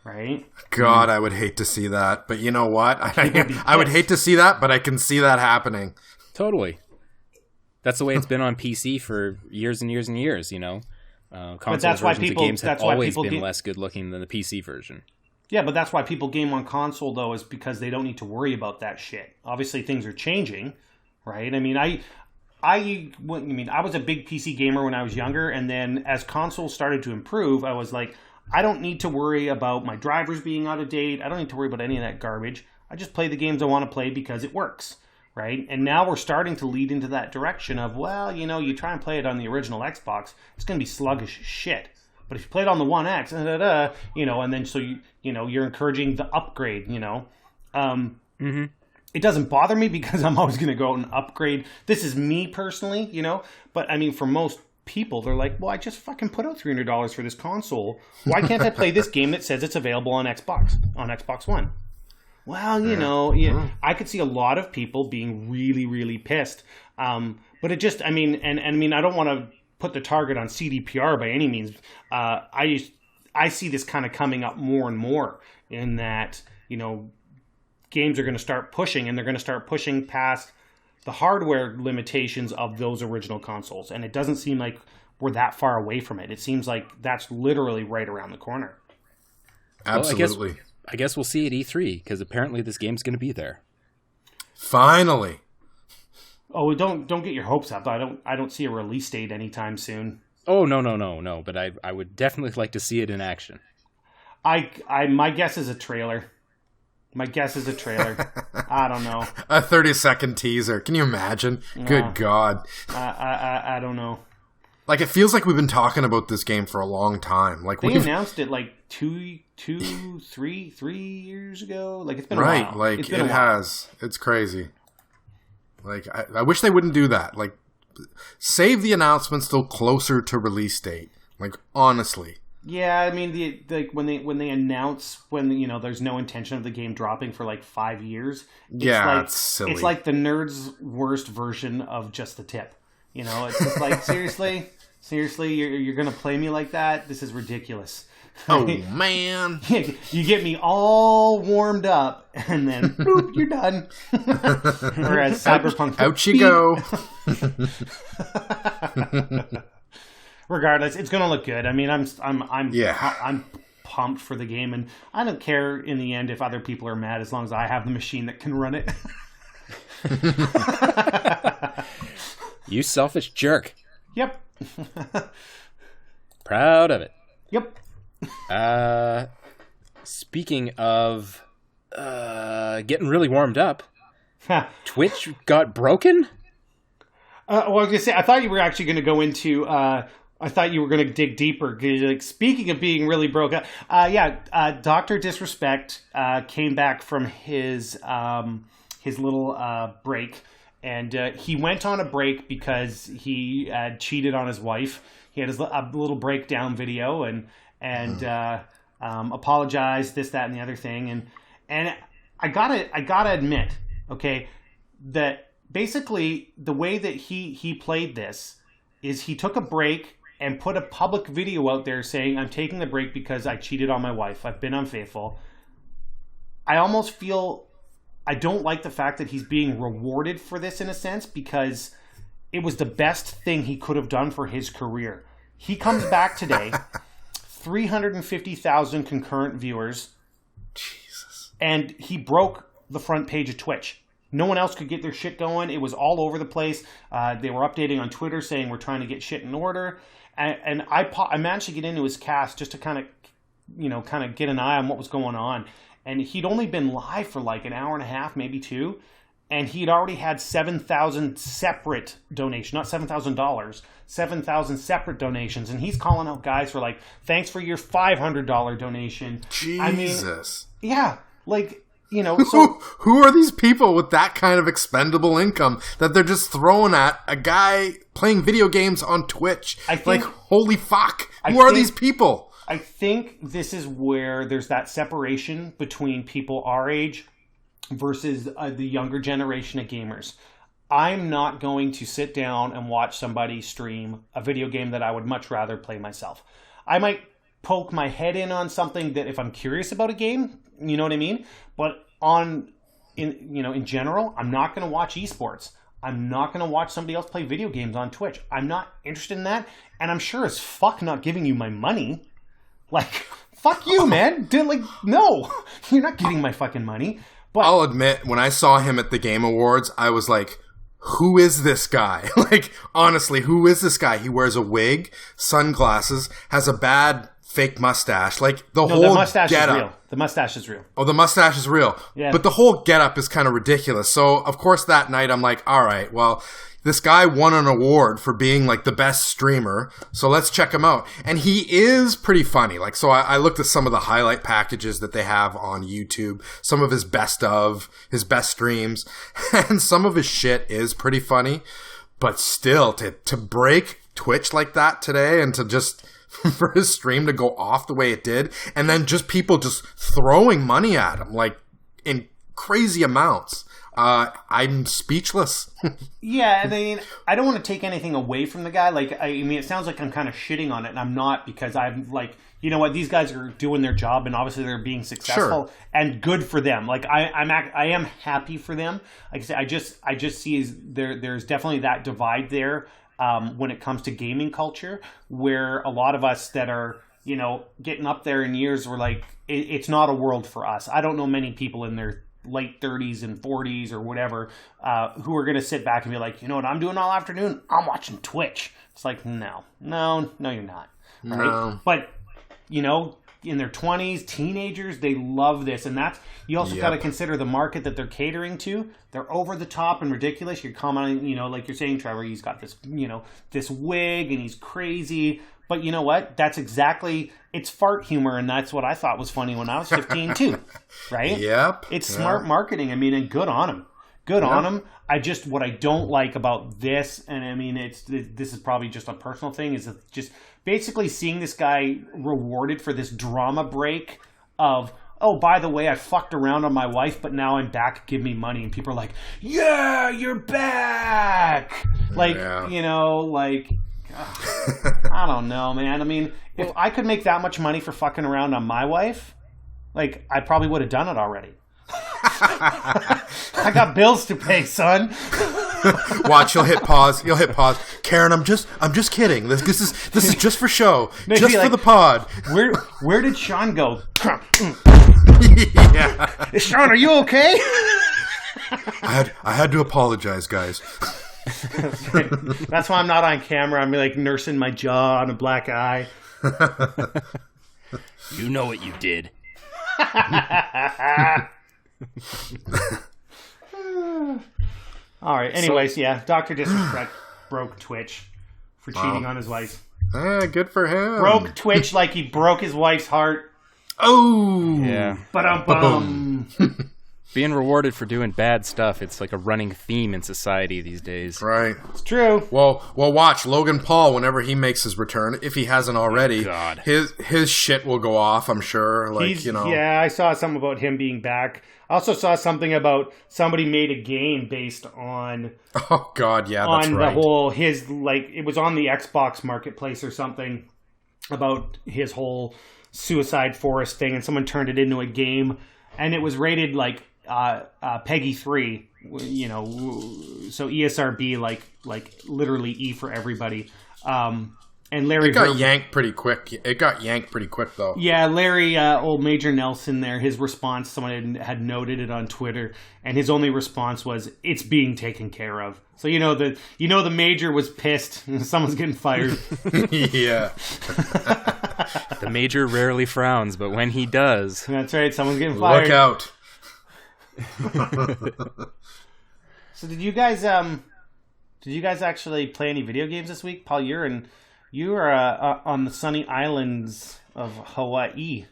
B: Right?
A: God, I would hate to see that. But you know what? I would hate to see that, but I can see that happening.
D: Totally. That's the way it's been on PC for years and years and years, Console versions of games have always been less good looking than the PC version.
B: Yeah, but that's why people game on console, though, is because they don't need to worry about that shit. Obviously, things are changing, right? I mean, I was a big PC gamer when I was younger, and then as consoles started to improve, I was like, I don't need to worry about my drivers being out of date. I don't need to worry about any of that garbage. I just play the games I want to play because it works, right? And now we're starting to lead into that direction of, well, you try and play it on the original Xbox, it's going to be sluggish as shit. But if you play it on the 1X, and then so you're encouraging the upgrade,
D: Mm-hmm.
B: It doesn't bother me because I'm always going to go out and upgrade. This is me personally, but I mean, for most people, they're like, well, I just fucking put out $300 for this console. Why can't I play this game that says it's available on Xbox One? Well, I could see a lot of people being really, really pissed. But it just, I mean, I don't want to put the target on CDPR by any means. I see this kind of coming up more and more in that, games are going to start pushing, and they're going to start pushing past the hardware limitations of those original consoles. And it doesn't seem like we're that far away from it. It seems like that's literally right around the corner.
A: Absolutely.
D: Well, I guess we'll see at E3, because apparently this game's going to be there.
A: Finally.
B: Oh, don't get your hopes up. I don't see a release date anytime soon.
D: Oh, no. But I would definitely like to see it in action.
B: My guess is a trailer. I don't know.
A: A 30-second teaser. Can you imagine? No. Good God.
B: I don't know.
A: Like, it feels like we've been talking about this game for a long time. Like,
B: they announced it like 3 years ago. Like, it's been a while.
A: Right, like, it has. It's crazy. Like, I wish they wouldn't do that. Like, save the announcements till closer to release date. Like, honestly.
B: Yeah, I mean, when they announce there's no intention of the game dropping for like 5 years.
A: It's silly.
B: It's like the nerd's worst version of just the tip. It's just like seriously, you're gonna play me like that? This is ridiculous.
A: Oh man,
B: you get me all warmed up, and then boop, you're done. Whereas Cyberpunk,
A: out you go.
B: Regardless, it's going to look good. I mean, I'm pumped for the game, and I don't care in the end if other people are mad as long as I have the machine that can run it.
D: You selfish jerk.
B: Yep.
D: Proud of it.
B: Yep.
D: Speaking of getting really warmed up, Twitch got broken?
B: Well, I was going to say, I thought you were actually going to go into... I thought you were going to dig deeper. Like, speaking of being really broke up, Dr. Disrespect came back from his little break, And he went on a break because he cheated on his wife. He had a little breakdown video and apologized, this, that, and the other thing. And I gotta admit, okay, that basically the way that he played this is he took a break and put a public video out there saying, I'm taking the break because I cheated on my wife. I've been unfaithful. I almost feel I don't like the fact that he's being rewarded for this in a sense, because it was the best thing he could have done for his career. He comes back today, 350,000 concurrent viewers.
A: Jesus.
B: And he broke the front page of Twitch. No one else could get their shit going. It was all over the place. They were updating on Twitter saying we're trying to get shit in order. And I managed to get into his cast just to kind of get an eye on what was going on. And he'd only been live for like an hour and a half, maybe two. And he'd already had 7,000 separate donations, not $7,000, 7,000 separate donations. And he's calling out guys for like, thanks for your $500 donation.
A: Jesus.
B: I mean, yeah, like, you know. So
A: who are these people with that kind of expendable income that they're just throwing at a guy playing video games on Twitch? Like, holy fuck. Who are these people?
B: I think this is where there's that separation between people our age versus the younger generation of gamers. I'm not going to sit down and watch somebody stream a video game that I would much rather play myself. I might poke my head in on something that if I'm curious about a game, you know what I mean? But in general, I'm not going to watch esports. I'm not going to watch somebody else play video games on Twitch. I'm not interested in that. And I'm sure as fuck not giving you my money. Like, fuck you, man. Dude, like, no, you're not getting my fucking money. But
A: I'll admit, when I saw him at the Game Awards, I was like, who is this guy? Like, honestly, who is this guy? He wears a wig, sunglasses, has a bad fake mustache. Like, the
B: mustache
A: getup.
B: is real. The mustache is real.
A: Oh, the mustache is real.
B: Yeah.
A: But the whole getup is kind of ridiculous. So, of course, that night I'm like, all right, well, this guy won an award for being like the best streamer, so let's check him out. And he is pretty funny. Like, so I looked at some of the highlight packages that they have on YouTube, some of his best streams, and some of his shit is pretty funny. But still, to break Twitch like that today and to just for his stream to go off the way it did, and then just people just throwing money at him like in crazy amounts. I'm speechless.
B: Yeah, I mean, I don't want to take anything away from the guy. Like, I mean, it sounds like I'm kind of shitting on it, and I'm not, because I'm like, you know what, these guys are doing their job, and obviously they're being successful, sure, and good for them. Like, I am happy for them. Like I say, I just see there's definitely that divide there when it comes to gaming culture, where a lot of us that are, you know, getting up there in years, we're like, it's not a world for us. I don't know many people in their late 30s and 40s or whatever who are going to sit back and be like, you know what I'm doing all afternoon? I'm watching Twitch. It's like, no, you're not. Right? No. But, you know, in their 20s, teenagers, they love this. And that's, you also got to consider the market that they're catering to. They're over the top and ridiculous. You're commenting, you know, like you're saying, Trevor, he's got this, you know, this wig and he's crazy. But you know what? That's exactly, it's fart humor, and that's what I thought was funny when I was 15 too, right?
A: Yep.
B: It's smart marketing. I mean, and good on him. Good on him. What I don't like about this, and I mean, this is probably just a personal thing, is just basically seeing this guy rewarded for this drama break of, oh, by the way, I fucked around on my wife, but now I'm back, give me money. And people are like, yeah, you're back. Like, you know, like, I don't know, man. I mean, if I could make that much money for fucking around on my wife, like, I probably would have done it already. I got bills to pay, son.
A: Watch, you'll hit pause. Karen, I'm just kidding. This is just for show. Maybe just for the pod.
B: Where did Sean go?
A: Yeah.
B: Sean, are you okay?
A: I had to apologize, guys.
B: That's why I'm not on camera. I'm like nursing my jaw on a black eye.
D: You know what you did.
B: All right. Anyways, Dr. Disrespect broke Twitch for cheating on his wife.
A: Good for him.
B: Broke Twitch like he broke his wife's heart.
A: Oh.
D: Yeah.
B: Ba-dum-bum.
D: being rewarded for doing bad stuff. It's like a running theme in society these days.
A: Right.
B: It's true.
A: Well, watch Logan Paul whenever he makes his return, if he hasn't already.
D: God.
A: His shit will go off, I'm sure.
B: Yeah, I saw something about him being back. I also saw something about somebody made a game based on.
A: Oh God, yeah, that's right.
B: On the whole, it was on the Xbox marketplace or something about his whole Suicide Forest thing, and someone turned it into a game, and it was rated like Peggy 3, so ESRB, like literally E for everybody. And Larry
A: yanked pretty quick. It got yanked pretty quick, though.
B: Yeah, Larry, old Major Nelson there, his response, someone had noted it on Twitter, and his only response was, "It's being taken care of." So the Major was pissed. Someone's getting fired.
A: Yeah.
D: The Major rarely frowns, but when he does...
B: That's right, someone's getting fired.
A: Look out.
B: So did you guys actually play any video games this week? Paul, you are on the sunny islands of Hawaii.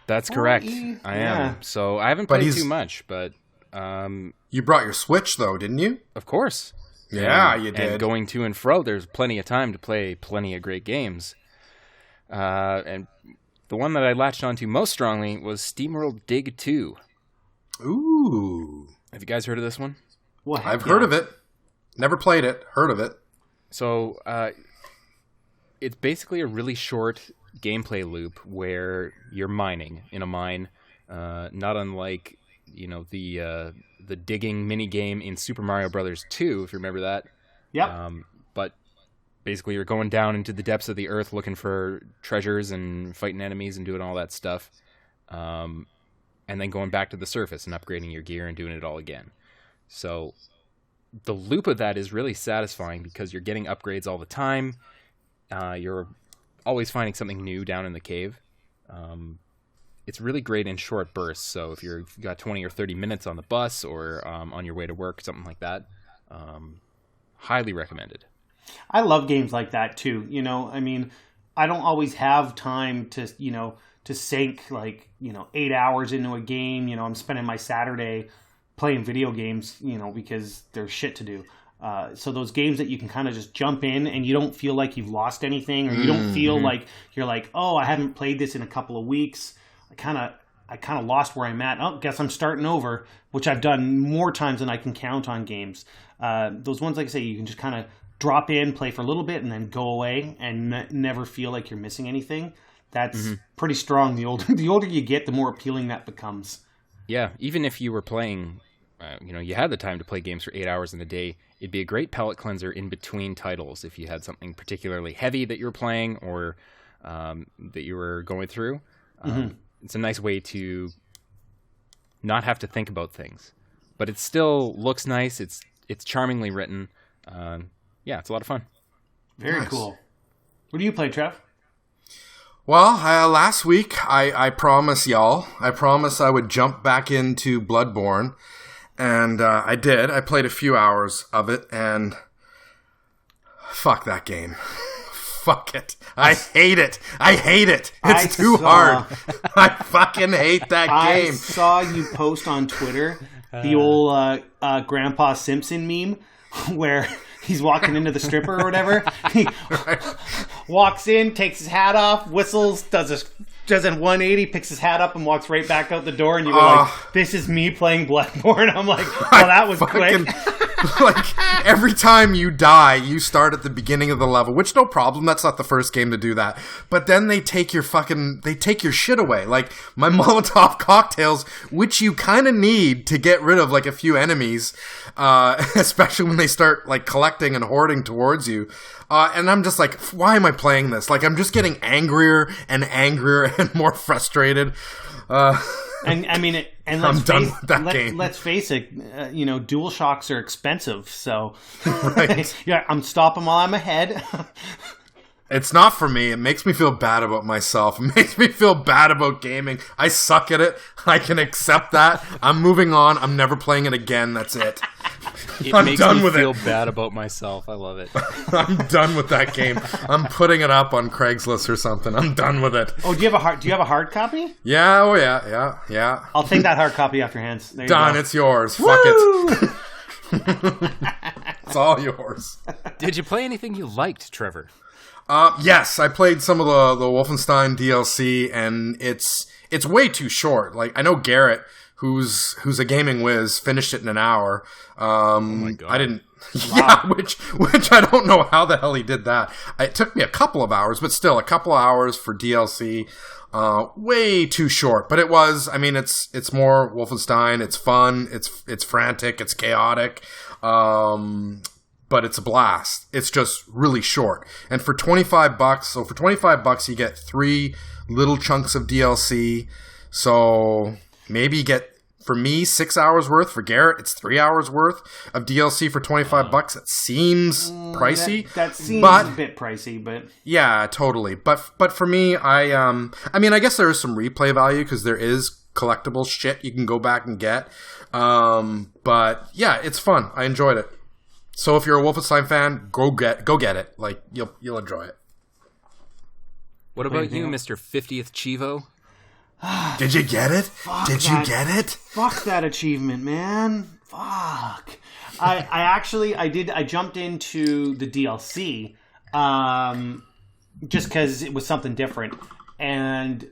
D: That's correct. I am. So I haven't played too much, but...
A: You brought your Switch, though, didn't you?
D: Of course.
A: Yeah, you did.
D: And going to and fro, there's plenty of time to play plenty of great games. And the one that I latched onto most strongly was Steamworld Dig 2.
A: Ooh.
D: Have you guys heard of this one?
B: Well,
A: I've heard of it. Never played it. Heard of it. So,
D: it's basically a really short gameplay loop where you're mining in a mine, not unlike, the digging mini game in Super Mario Brothers 2, if you remember that.
B: Yep.
D: But basically you're going down into the depths of the earth looking for treasures and fighting enemies and doing all that stuff. And then going back to the surface and upgrading your gear and doing it all again. So the loop of that is really satisfying because you're getting upgrades all the time. You're always finding something new down in the cave. It's really great in short bursts. So if you've got 20 or 30 minutes on the bus or on your way to work, something like that, highly recommended.
B: I love games like that too. I don't always have time to sink 8 hours into a game. I'm spending my Saturday playing video games, because there's shit to do. So those games that you can kind of just jump in and you don't feel like you've lost anything, or you don't feel like you're like, oh, I haven't played this in a couple of weeks. I kind of lost where I'm at. Oh, guess I'm starting over, which I've done more times than I can count on games. Those ones, like I say, you can just kind of drop in, play for a little bit, and then go away and never feel like you're missing anything. That's pretty strong. The older you get, the more appealing that becomes.
D: Yeah, even if you were playing, you had the time to play games for 8 hours in a day, it'd be a great palate cleanser in between titles if you had something particularly heavy that you were playing or that you were going through. It's a nice way to not have to think about things, but it still looks nice. It's charmingly written. It's a lot of fun.
B: Very cool. What do you play, Trev?
A: Well, last week I promised y'all. I promised I would jump back into Bloodborne, and I did. I played a few hours of it, and fuck that game. Fuck it. I hate it. It's too hard. I fucking hate that game.
B: I saw you post on Twitter the old Grandpa Simpson meme where he's walking into the stripper or whatever. He walks in, takes his hat off, whistles, does a 180, picks his hat up and walks right back out the door, and you were like, this is me playing Bloodborne. I'm like, well, that was quick.
A: Like, every time you die, you start at the beginning of the level, which no problem, that's not the first game to do that. But then they take your shit away. Like, my Molotov cocktails, which you kind of need to get rid of, like, a few enemies, especially when they start, like, collecting and hoarding towards you. And I'm just like, why am I playing this? Like, I'm just getting angrier and more frustrated.
B: And I mean,
A: I'm done with that game.
B: Let's face it, DualShocks are expensive, so
A: right.
B: Yeah, I'm stopping while I'm ahead.
A: It's not for me. It makes me feel bad about myself. It makes me feel bad about gaming. I suck at it. I can accept that. I'm moving on. I'm never playing it again. That's it.
D: It
A: I'm
D: makes
A: done
D: me
A: with
D: feel
A: it.
D: bad about myself. I love it.
A: I'm done with that game. I'm putting it up on Craigslist or something. I'm done with it.
B: Oh, do you have a hard copy?
A: Yeah, oh yeah.
B: I'll take that hard copy off your hands. There you
A: Done,
B: go.
A: it's yours.
B: Woo!
A: Fuck it. It's all yours.
D: Did you play anything you liked, Trevor?
A: Yes, I played some of the Wolfenstein DLC, and it's way too short. Like, I know Garrett, who's a gaming whiz, finished it in an hour.
D: Oh my God.
A: I didn't. Yeah, which I don't know how the hell he did that. It took me a couple of hours, but still a couple of hours for DLC. Way too short, but it was. I mean, it's more Wolfenstein. It's fun. It's frantic. It's chaotic. But it's a blast. It's just really short. And for $25, so for $25 you get 3 little chunks of DLC. So maybe you get, for me, 6 hours worth. For Garrett, it's 3 hours worth of DLC for $25. It seems pricey.
B: That seems a bit pricey, but
A: yeah, totally. But for me, I mean, I guess there is some replay value because there is collectible shit you can go back and get. But yeah, it's fun. I enjoyed it. So if you're a Wolfenstein fan, go get it. Like, you'll enjoy it.
D: What about you, Mr. 50th Chivo?
A: Did you get it? Did you get it?
B: Fuck that achievement, man. Fuck. I jumped into the DLC just because it was something different, and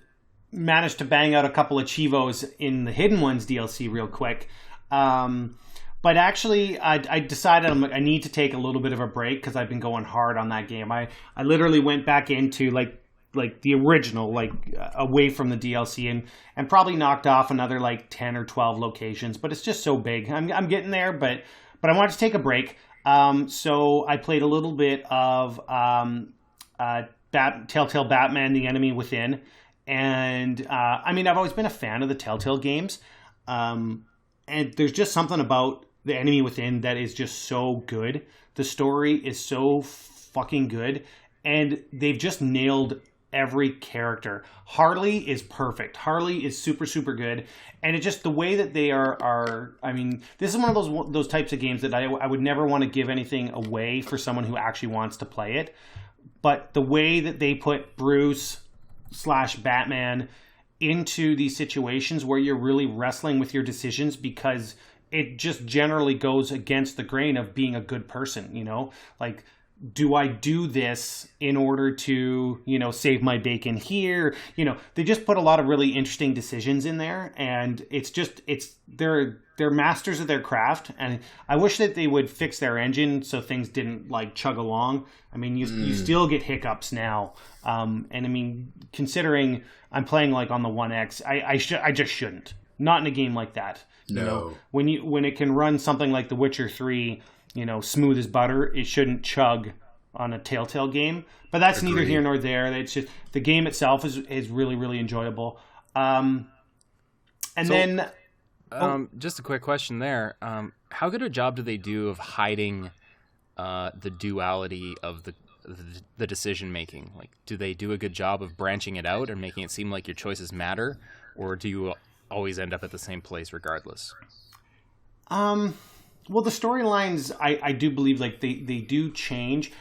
B: managed to bang out a couple of Chivos in the Hidden Ones DLC real quick. But actually, I decided I need to take a little bit of a break because I've been going hard on that game. I literally went back into like the original, away from the DLC, and probably knocked off another 10 or 12 locations. But it's just so big. I'm getting there, but I wanted to take a break. So I played a little bit of Telltale Batman: The Enemy Within, and I mean, I've always been a fan of the Telltale games, and there's just something about The Enemy Within that is just so good. The story is so fucking good, and they've just nailed every character. Harley is perfect. Harley is super, super good, and it's just the way that they are. I mean, this is one of those types of games that I would never want to give anything away for someone who actually wants to play it. But the way that they put Bruce / Batman into these situations where you're really wrestling with your decisions, because it just generally goes against the grain of being a good person, like, do I do this in order to, save my bacon here? They just put a lot of really interesting decisions in there, and they're masters of their craft. And I wish that they would fix their engine so things didn't chug along. I mean, you still get hiccups now. And I mean, considering I'm playing on the One X, I just shouldn't. Not in a game like that.
A: No.
B: When it can run something like The Witcher 3, smooth as butter, it shouldn't chug on a Telltale game. But that's neither here nor there. It's just the game itself is really, really enjoyable.
D: Just a quick question there. How good a job do they do of hiding the duality of the decision making? Like, do they do a good job of branching it out and making it seem like your choices matter, or do you always end up at the same place regardless?
B: Well, the storylines, I do believe they do change.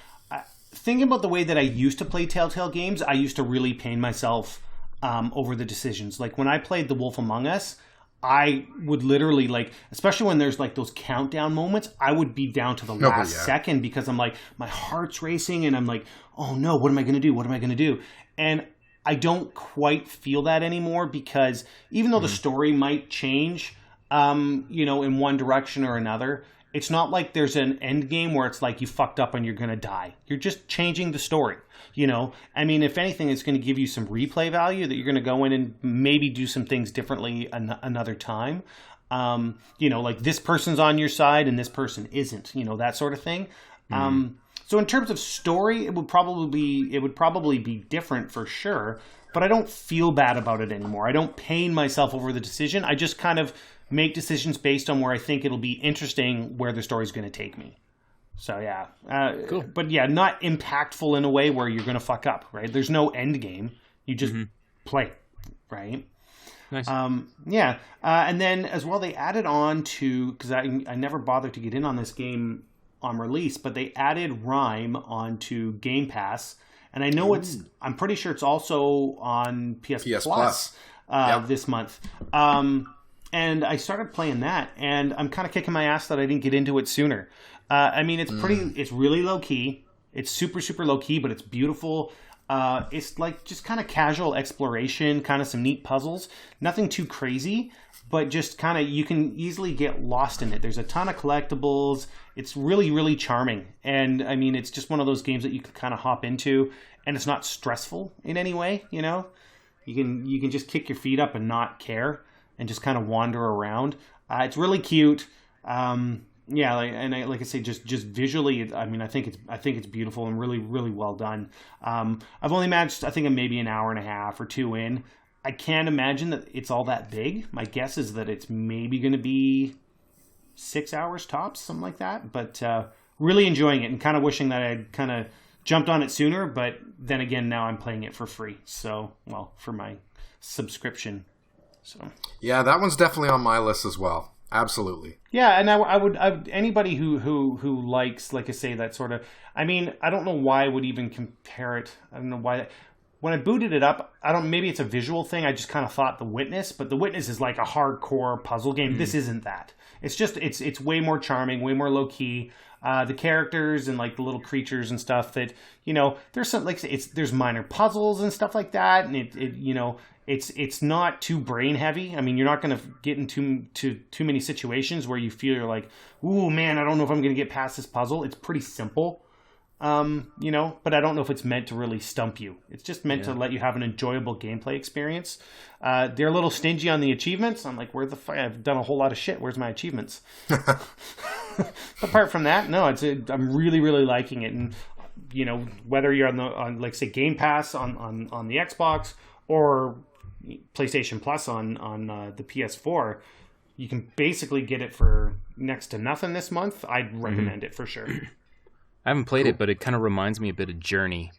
B: Thinking about the way that I used to play Telltale games, I used to really pain myself over the decisions. Like when I played The Wolf Among Us, I would literally especially when there's those countdown moments, I would be down to the last second because I'm my heart's racing and I'm oh no, what am I going to do? What am I going to do? And I don't quite feel that anymore because even though the story might change, in one direction or another, it's not like there's an end game where it's you fucked up and you're going to die. You're just changing the story, I mean, if anything, it's going to give you some replay value that you're going to go in and maybe do some things differently another time. This person's on your side and this person isn't, that sort of thing. So in terms of story, it would probably be different for sure, but I don't feel bad about it anymore. I don't pain myself over the decision. I just kind of make decisions based on where I think it'll be interesting where the story's going to take me. So yeah, cool. But yeah, not impactful in a way where you're going to fuck up, right? There's no end game. You just play, right?
D: Nice.
B: Yeah. And then as well, they added on to, because I never bothered to get in on this game on release, but they added Rhyme onto Game Pass. And I know I'm pretty sure it's also on PS Plus. This month. And I started playing that, and I'm kind of kicking my ass that I didn't get into it sooner. I mean, it's really low key. It's super, super low key, but it's beautiful. It's like just kind of casual exploration, kind of some neat puzzles. Nothing too crazy, but just kind of, you can easily get lost in it. There's a ton of collectibles. It's really, really charming. And I mean, it's just one of those games that you can kind of hop into, and it's not stressful in any way, you know? You can just kick your feet up and not care, and just kind of wander around. It's really cute. Like I say, just visually, I mean, I think it's beautiful and really, really well done. I've only managed, I think, maybe an hour and a half or two in. I can't imagine that it's all that big. My guess is that it's maybe going to be 6 hours tops, something like that. But really enjoying it, and kind of wishing that I'd kind of jumped on it sooner. But then again, now I'm playing it for free. So, well, for my subscription. So
A: yeah, that one's definitely on my list as well. Absolutely.
B: Yeah, and I would anybody who likes, like I say, that sort of. I mean, I don't know why I would even compare it. I don't know why. When I booted it up, maybe it's a visual thing. I just kind of thought The Witness, but The Witness is like a hardcore puzzle game. This isn't that. It's just it's way more charming, way more low key. The characters and like the little creatures and stuff that, you know, there's some, like, there's minor puzzles and stuff like that, and it you know. It's not too brain heavy. I mean, you're not going to get into too many situations where you feel you're like, ooh, man, I don't know if I'm going to get past this puzzle. It's pretty simple, you know, but I don't know if it's meant to really stump you. It's just meant to let you have an enjoyable gameplay experience. They're a little stingy on the achievements. I'm like, where the fuck? I've done a whole lot of shit. Where's my achievements? Apart from that, no, I'm really, really liking it. And, you know, whether you're on like, say, Game Pass on the Xbox or PlayStation Plus on the PS4, you can basically get it for next to nothing this month. I'd recommend it for sure.
D: I haven't played it, but it kind of reminds me a bit of Journey.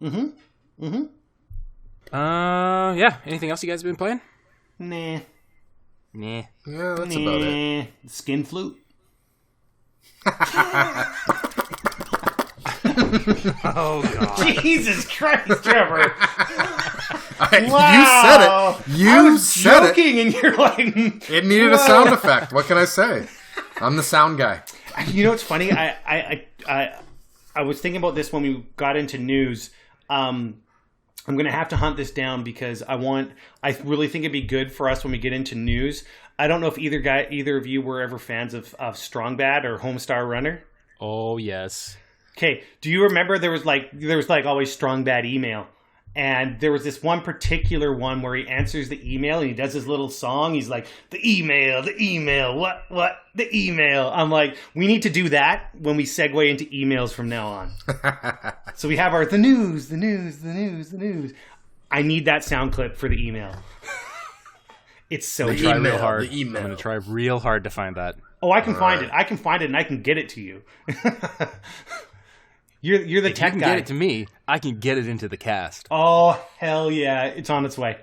D: Yeah. Anything else you guys have been playing?
B: Nah.
D: Yeah,
A: that's about it.
B: Skin Flute.
D: Oh God!
B: Jesus Christ, Trevor!
A: Wow. You said it.
B: Joking, and you're like,
A: it needed a sound effect. What can I say? I'm the sound guy.
B: You know what's funny? I was thinking about this when we got into news. I'm going to have to hunt this down because I really think it'd be good for us when we get into news. I don't know if either of you were ever fans of Strong Bad or Homestar Runner.
D: Oh yes.
B: Okay. Do you remember there was always Strong Bad email? And there was this one particular one where he answers the email and he does his little song. He's like, the email, what, the email. I'm like, we need to do that when we segue into emails from now on. So we have the news. I need that sound clip for the email. It's so
D: I'm going to try real hard to find that.
B: Oh, I can find it. I can find it and I can get it to you. You're the tech guy.
D: If you can get it to me, I can get it into the cast.
B: Oh, hell yeah. It's on its way.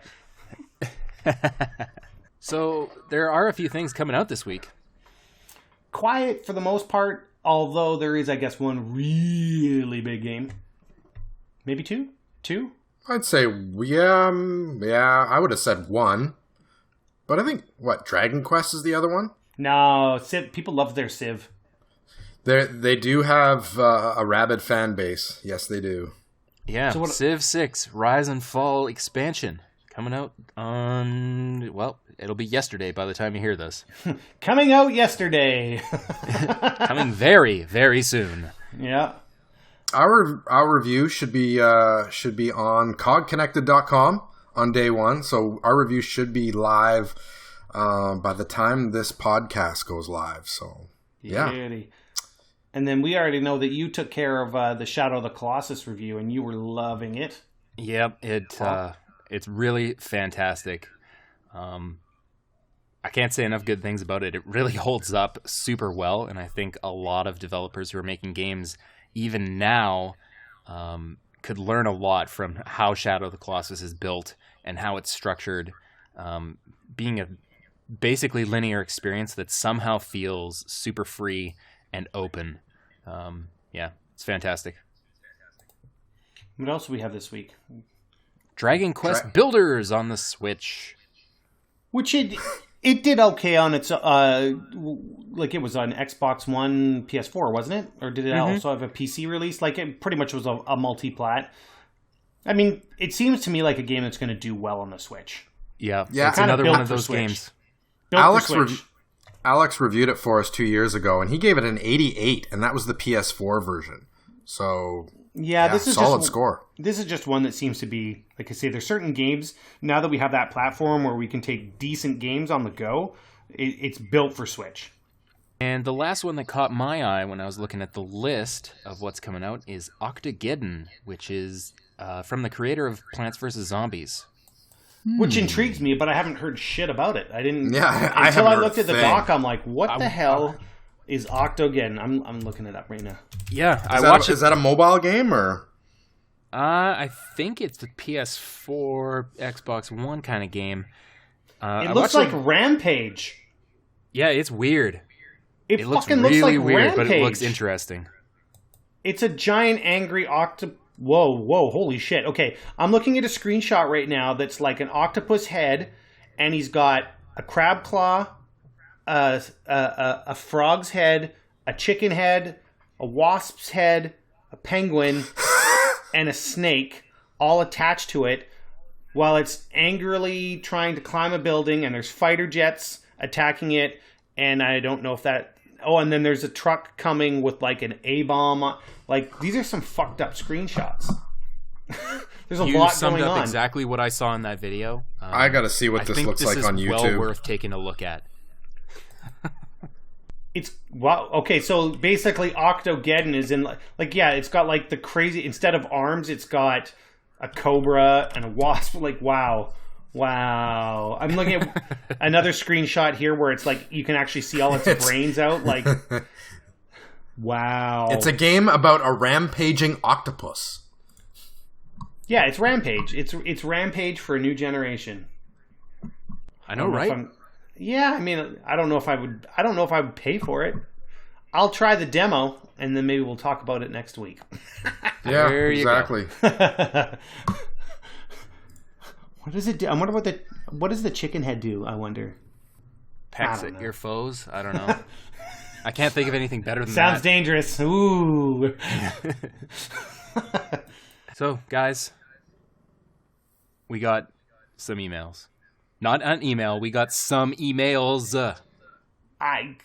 D: So, there are a few things coming out this week.
B: Quiet for the most part, although there is, I guess, one really big game. Maybe two? Two?
A: I'd say, yeah, I would have said one. But I think, Dragon Quest is the other one?
B: No, Civ. People love their Civ.
A: They do have a rabid fan base. Yes, they do.
D: Yeah, so Civ 6 Rise and Fall expansion coming out on, it'll be yesterday by the time you hear this.
B: Coming out yesterday.
D: Coming very, very soon.
B: Yeah.
A: Our review should be on COGconnected.com on day one. So our review should be live by the time this podcast goes live. So yeah.
B: Really. And then we already know that you took care of the Shadow of the Colossus review, and you were loving it.
D: Yep, it's really fantastic. I can't say enough good things about it. It really holds up super well, and I think a lot of developers who are making games even now could learn a lot from how Shadow of the Colossus is built and how it's structured. being a basically linear experience that somehow feels super free and open. Yeah, it's fantastic.
B: What else do we have this week?
D: Dragon Quest Builders on the Switch.
B: Which it did okay on its like it was on Xbox One, PS4, wasn't it? Or did it also have a PC release? Like it pretty much was a multi-plat. I mean, it seems to me like a game that's going to do well on the Switch.
D: Yeah, it's another one of those games.
A: Alex reviewed it for us 2 years ago, and he gave it an 88, and that was the PS4 version. So
B: this is
A: solid score.
B: This is just one that seems to be, like I say, there's certain games now that we have that platform where we can take decent games on the go. It's built for Switch.
D: And the last one that caught my eye when I was looking at the list of what's coming out is COGconnected, which is from the creator of Plants vs. Zombies.
B: Which intrigues me, but I haven't heard shit about it. I didn't.
A: Yeah,
B: until I looked at the doc, I'm like, what the hell is COGconnected? I'm looking it up right now.
D: Yeah,
A: Is that a mobile game or?
D: I think it's the PS4, Xbox One kind of game.
B: It looks like Rampage.
D: Yeah, it's weird.
B: It
D: looks
B: fucking
D: really
B: looks like
D: weird,
B: Rampage.
D: but it looks interesting.
B: It's a giant angry octopus. Whoa, holy shit. Okay, I'm looking at a screenshot right now that's like an octopus head, and he's got a crab claw, a frog's head, a chicken head, a wasp's head, a penguin, and a snake all attached to it while it's angrily trying to climb a building, and there's fighter jets attacking it, and I don't know if that... Oh, and then there's a truck coming with like an A-bomb. Like, these are some fucked up screenshots. There's a lot going on. You summed up
D: exactly what I saw in that video.
A: I gotta see what this looks like on YouTube.
D: I think this is well worth taking a look at.
B: It's wow. Okay, so basically, COGconnected is in like it's got like the crazy. Instead of arms, it's got a cobra and a wasp. Like wow. I'm looking at another screenshot here where it's like you can actually see all its brains out. Like wow.
A: It's a game about a rampaging octopus.
B: Yeah, it's Rampage. It's Rampage for a new generation.
D: I know, right?
B: Yeah, I mean, I don't know if I would pay for it. I'll try the demo, and then maybe we'll talk about it next week.
A: Yeah, exactly.
B: What does it do? I wonder what does the chicken head do? I wonder.
D: Pecks at your foes. I don't know. I can't think of anything better than
B: Sounds
D: that.
B: dangerous. Ooh.
D: So, guys, we got some emails. Not an email. We got some emails.
B: I'm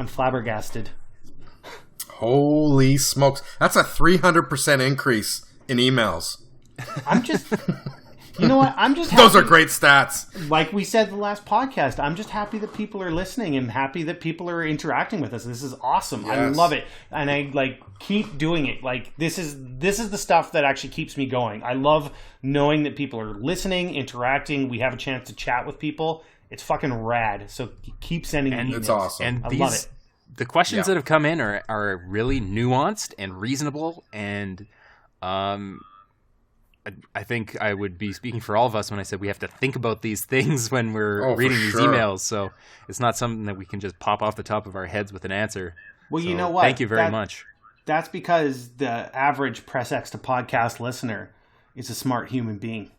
B: flabbergasted.
A: Holy smokes. That's a 300% increase in emails.
B: I'm just... You know what? I'm just happy.
A: Those are great stats.
B: Like we said the last podcast, I'm just happy that people are listening and happy that people are interacting with us. This is awesome. Yes. I love it. And I keep doing it. Like this is the stuff that actually keeps me going. I love knowing that people are listening, interacting. We have a chance to chat with people. It's fucking rad. So keep sending me emails.
A: It's awesome.
D: And
B: I love it.
D: The questions that have come in are really nuanced and reasonable, and I think I would be speaking for all of us when I said we have to think about these things when we're reading these emails. So it's not something that we can just pop off the top of our heads with an answer.
B: Well,
D: so
B: you know what?
D: Thank you very much.
B: That's because the average Press X to podcast listener is a smart human being.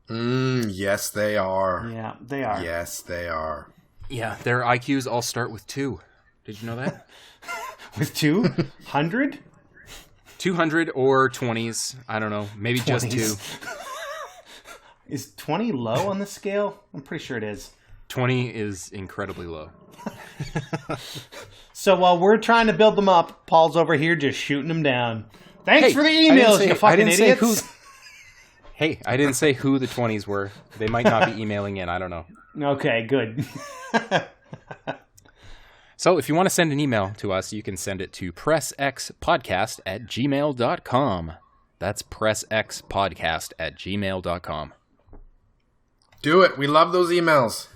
A: Yes, they are.
B: Yeah, they are.
A: Yes, they are.
D: Yeah, their IQs all start with 2. Did you know that?
B: With 200?
D: 200 or 20s. I don't know. Maybe
B: 20s.
D: Just 2.
B: Is 20 low on the scale? I'm pretty sure it is.
D: 20 is incredibly low.
B: So while we're trying to build them up, Paul's over here just shooting them down. Thanks for the emails, you fucking idiots.
D: Hey, I didn't say who the 20s were. They might not be emailing in. I don't know.
B: Okay, good.
D: So if you want to send an email to us, you can send it to pressxpodcast@gmail.com. That's pressxpodcast@gmail.com.
A: Do it. We love those emails.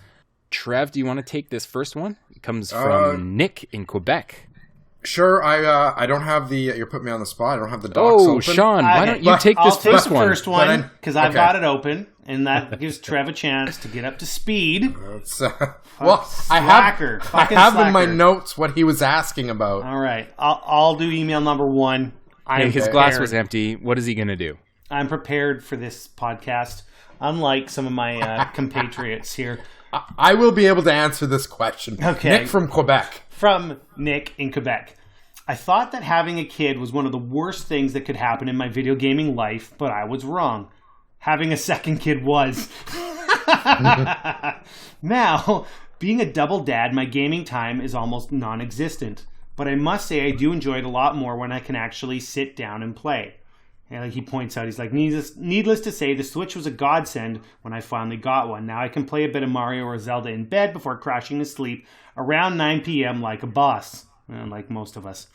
D: Trev, do you want to take this first one? It comes from Nick in Quebec.
A: Sure. I don't have the... You're putting me on the spot. I don't have the docs open.
D: Sean, why don't you take this first one?
B: I'll take the first one because I've got it open. and that gives Trev a chance to get up to speed.
A: Well, I have in my notes what he was asking about.
B: All right, I'll do email number 1.
D: His glass was empty. What is he going to do?
B: I'm prepared for this podcast, unlike some of my compatriots here.
A: I will be able to answer this question.
B: Okay.
A: Nick from Quebec.
B: From Nick in Quebec. I thought that having a kid was one of the worst things that could happen in my video gaming life, but I was wrong. Having a second kid was. Now, being a double dad, my gaming time is almost non-existent. But I must say I do enjoy it a lot more when I can actually sit down and play. And like he points out, he's like, needless to say, the Switch was a godsend when I finally got one. Now I can play a bit of Mario or Zelda in bed before crashing to sleep around 9 p.m. like a boss, like most of us.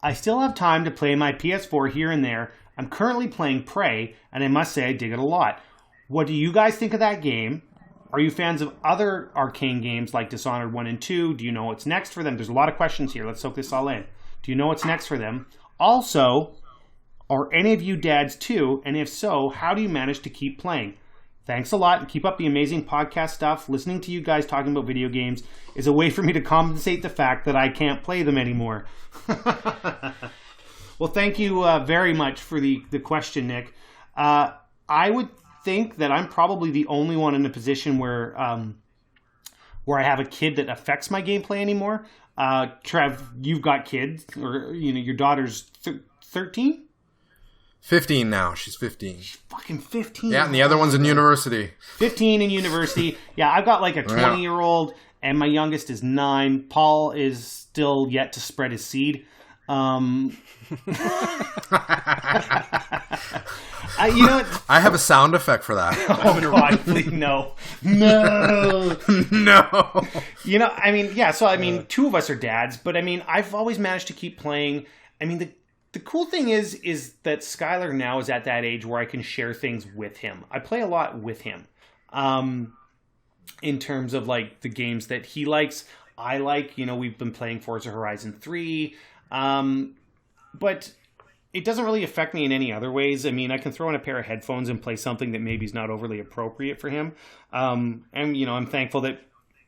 B: I still have time to play my PS4 here and there. I'm currently playing Prey, and I must say I dig it a lot. What do you guys think of that game? Are you fans of other Arcane games like Dishonored 1 and 2? Do you know what's next for them? There's a lot of questions here. Let's soak this all in. Do you know what's next for them? Also, are any of you dads too? And if so, how do you manage to keep playing? Thanks a lot, and keep up the amazing podcast stuff. Listening to you guys talking about video games is a way for me to compensate the fact that I can't play them anymore. Well, thank you very much for the question, Nick. I would think that I'm probably the only one in a position where I have a kid that affects my gameplay anymore. Trev, you've got kids, or your daughter's 13?
A: 15 now. She's 15.
B: She's fucking 15.
A: Yeah, and the other one's in university.
B: 15 in university. Yeah, I've got like a 20-year-old, and my youngest is 9. Paul is still yet to spread his seed. I
A: have a sound effect for that.
B: Oh, God, please, no. No.
A: No.
B: Two of us are dads, but I've always managed to keep playing. The cool thing is that Skylar now is at that age where I can share things with him. I play a lot with him. In terms of like the games that he likes, I like, we've been playing Forza Horizon 3. But it doesn't really affect me in any other ways. I can throw in a pair of headphones and play something that maybe is not overly appropriate for him. And I'm thankful that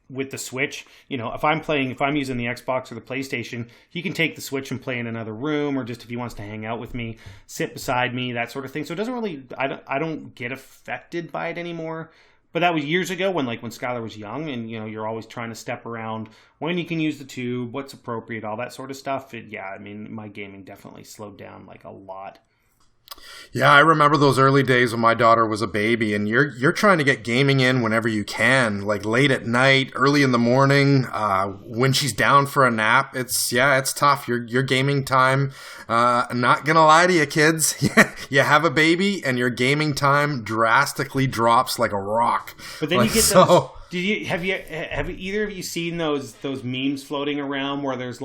B: with the Switch, if I'm using the Xbox or the PlayStation, he can take the Switch and play in another room, or just if he wants to hang out with me, sit beside me, that sort of thing. So it doesn't really, I don't get affected by it anymore. But that was years ago when Skylar was young, and you're always trying to step around when you can use the tube, what's appropriate, all that sort of stuff. My gaming definitely slowed down a lot.
A: Yeah, I remember those early days when my daughter was a baby, and you're trying to get gaming in whenever you can, like late at night, early in the morning, when she's down for a nap. It's tough. Your gaming time, I'm not gonna lie to you, kids. You have a baby, and your gaming time drastically drops like a rock.
B: But then you get those. Have either of you seen those memes floating around where there's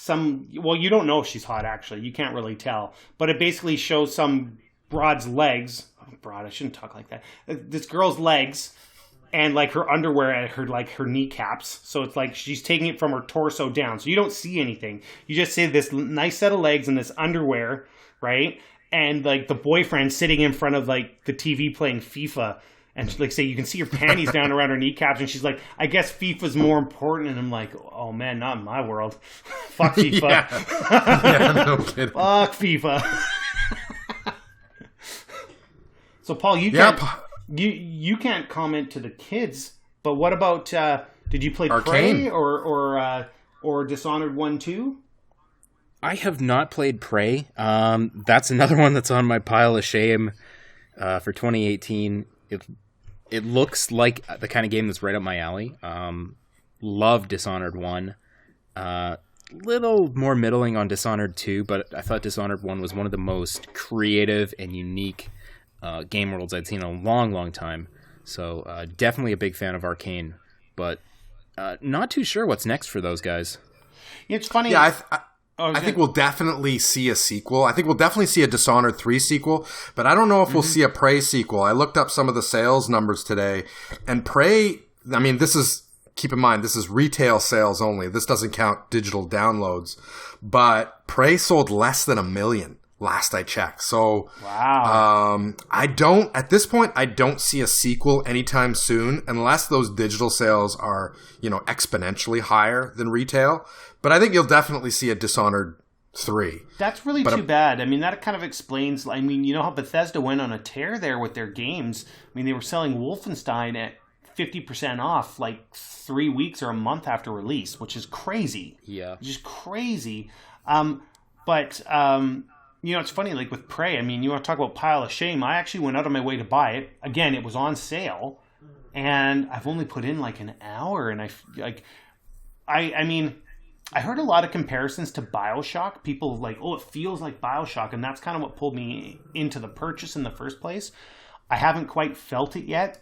B: you don't know if she's hot, actually. You can't really tell. But it basically shows some broad's legs. Oh, broad, I shouldn't talk like that. This girl's legs and her underwear at her kneecaps. So it's she's taking it from her torso down. So you don't see anything. You just see this nice set of legs and this underwear, right? And the boyfriend sitting in front of the TV playing FIFA. And say you can see her panties down around her kneecaps, and she's like, "I guess FIFA's more important." And I'm like, "Oh man, not in my world. Fuck FIFA.
A: Yeah, no kidding.
B: Fuck FIFA." So Paul, you can't comment to the kids, but what about? Did you play
A: Arcane?
B: Prey or Dishonored 1, 2?
D: I have not played Prey. That's another one that's on my pile of shame for 2018. It looks like the kind of game that's right up my alley. Love Dishonored 1. Little more middling on Dishonored 2, but I thought Dishonored 1 was one of the most creative and unique game worlds I'd seen in a long, long time. So definitely a big fan of Arcane, but not too sure what's next for those guys.
B: It's funny.
A: Yeah, I think we'll definitely see a sequel. I think we'll definitely see a Dishonored 3 sequel, but I don't know if we'll see a Prey sequel. I looked up some of the sales numbers today, and Prey, keep in mind, this is retail sales only. This doesn't count digital downloads, but Prey sold less than 1 million. last I checked. So,
B: wow.
A: at this point, I don't see a sequel anytime soon unless those digital sales are, exponentially higher than retail. But I think you'll definitely see a Dishonored 3.
B: That's really too bad. I mean, that kind of explains, you know how Bethesda went on a tear there with their games. I mean, they were selling Wolfenstein at 50% off 3 weeks or a month after release, which is crazy.
D: Yeah.
B: Just crazy. But it's funny, with Prey, you want to talk about pile of shame. I actually went out of my way to buy it. Again, it was on sale, and I've only put in an hour, and I heard a lot of comparisons to BioShock. People it feels like BioShock, and that's kind of what pulled me into the purchase in the first place. I haven't quite felt it yet.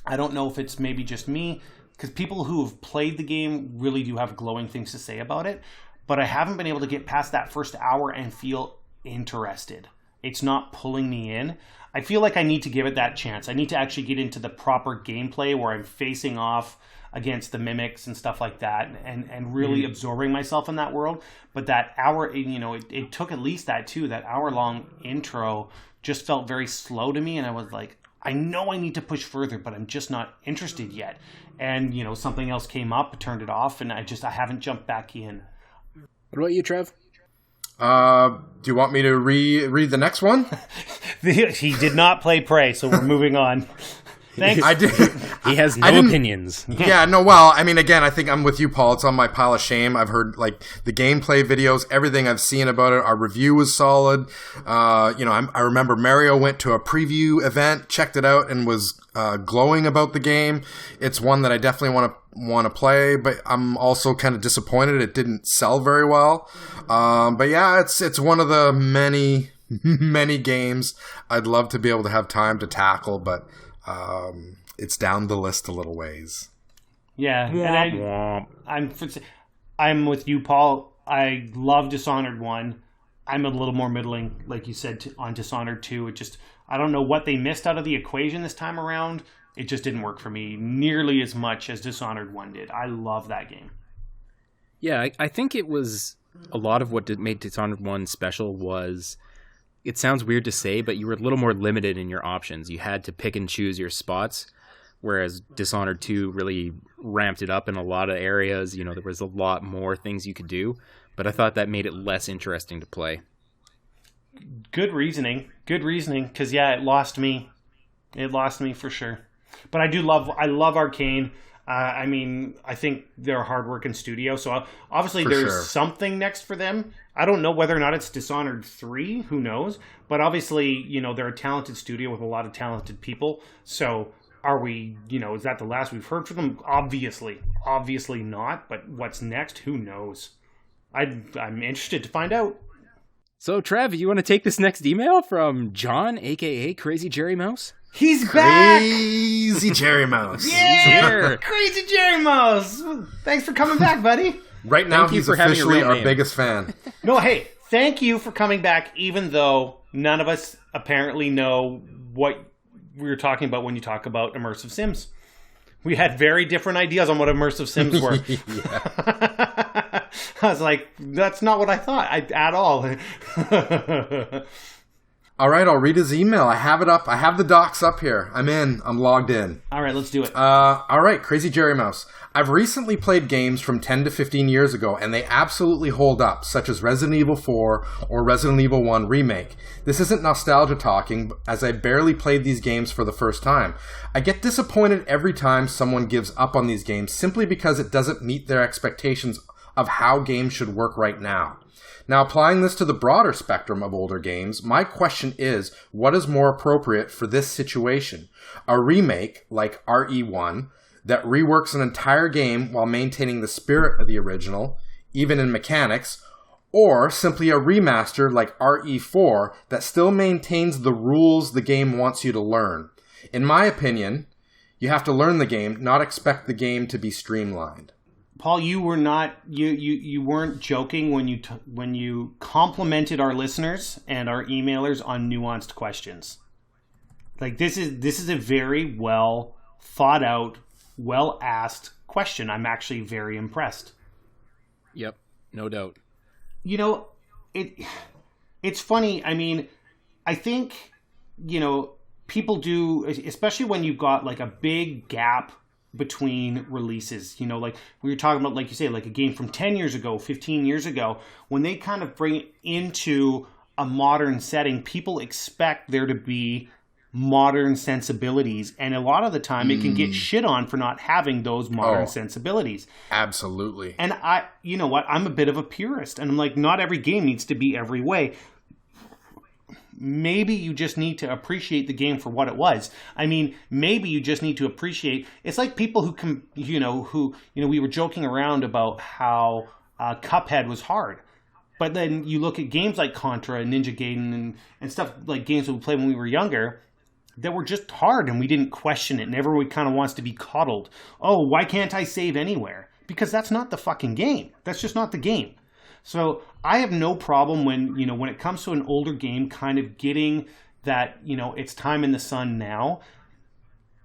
B: I don't know if it's maybe just me, because people who have played the game really do have glowing things to say about it, but I haven't been able to get past that first hour and feel interested. It's not pulling me in. I feel like I need to give it that chance. I need to actually get into the proper gameplay where I'm facing off against the mimics and stuff like that, and really absorbing myself in that world. But that hour, it took at least that hour-long intro just felt very slow to me, and I was like, I know I need to push further, but I'm just not interested yet. And, something else came up, turned it off, and I haven't jumped back in.
D: What about you, Trev?
A: Do you want me to read the next one?
B: He did not play Prey, so we're moving on. Thanks.
A: I did.
D: He has no opinions.
A: Yeah, no, well, again, I think I'm with you, Paul. It's on my pile of shame. I've heard, the gameplay videos, everything I've seen about it. Our review was solid. I remember Mario went to a preview event, checked it out, and was glowing about the game. It's one that I definitely want to play, but I'm also kind of disappointed it didn't sell very well. But yeah, it's one of the many, many games I'd love to be able to have time to tackle, but it's down the list a little ways.
B: Yeah, and I'm with you, Paul. I love Dishonored 1. I'm a little more middling, like you said, on Dishonored 2. I don't know what they missed out of the equation this time around. It just didn't work for me nearly as much as Dishonored 1 did. I love that game.
D: Yeah, I think it was a lot of what made Dishonored 1 special was, it sounds weird to say, but you were a little more limited in your options. You had to pick and choose your spots, whereas Dishonored 2 really ramped it up in a lot of areas. There was a lot more things you could do, but I thought that made it less interesting to play.
B: Good reasoning, because yeah, it lost me. It lost me for sure. But I love Arcane. I think they're a hard-working studio, so obviously there's something next for them. I don't know whether or not it's Dishonored 3, who knows? But obviously, they're a talented studio with a lot of talented people. So are we, is that the last we've heard from them? Obviously not. But what's next? Who knows? I'm interested to find out.
D: So, Trev, you want to take this next email from John, a.k.a. Crazy Jerry Mouse?
B: He's back!
A: Crazy Jerry Mouse.
B: Yeah! Crazy Jerry Mouse! Thanks for coming back, buddy.
A: Right now, he's officially our biggest fan.
B: No, hey, thank you for coming back, even though none of us apparently know what we were talking about when you talk about immersive sims. We had very different ideas on what immersive sims were. I was like, that's not what I thought at all.
A: All right, I'll read his email. I have it up. I have the docs up here. I'm in. I'm logged in.
B: All right, let's do it.
A: All right, Crazy Jerry Mouse. I've recently played games from 10 to 15 years ago, and they absolutely hold up, such as Resident Evil 4 or Resident Evil 1 Remake. This isn't nostalgia talking, as I barely played these games for the first time. I get disappointed every time someone gives up on these games simply because it doesn't meet their expectations of how games should work right now. Now, applying this to the broader spectrum of older games, my question is, what is more appropriate for this situation? A remake, like RE1, that reworks an entire game while maintaining the spirit of the original, even in mechanics, or simply a remaster like RE4 that still maintains the rules the game wants you to learn. In my opinion, you have to learn the game, not expect the game to be streamlined.
B: Paul, you were not you weren't joking when you complimented our listeners and our emailers on nuanced questions. Like this is a very well thought out, well asked question. I'm actually very impressed.
D: Yep, no doubt.
B: it's funny. I mean, I think, people do, especially when you've got like a big gap between releases, like we were talking about, like you say, like a game from 10 years ago, 15 years ago, when they kind of bring it into a modern setting, people expect there to be modern sensibilities, and a lot of the time it can get shit on for not having those modern sensibilities.
A: Absolutely.
B: And you know what, I'm a bit of a purist, and I'm like, not every game needs to be every way. Maybe you just need to appreciate the game for what it was. I mean, maybe you just need to appreciate. It's like people who we were joking around about how Cuphead was hard, but then you look at games like Contra and Ninja Gaiden and stuff like games that we played when we were younger that were just hard, and we didn't question it. And everyone kind of wants to be coddled. Oh, why can't I save anywhere? Because that's not the fucking game. That's just not the game. So I have no problem when it comes to an older game kind of getting that, it's time in the sun now.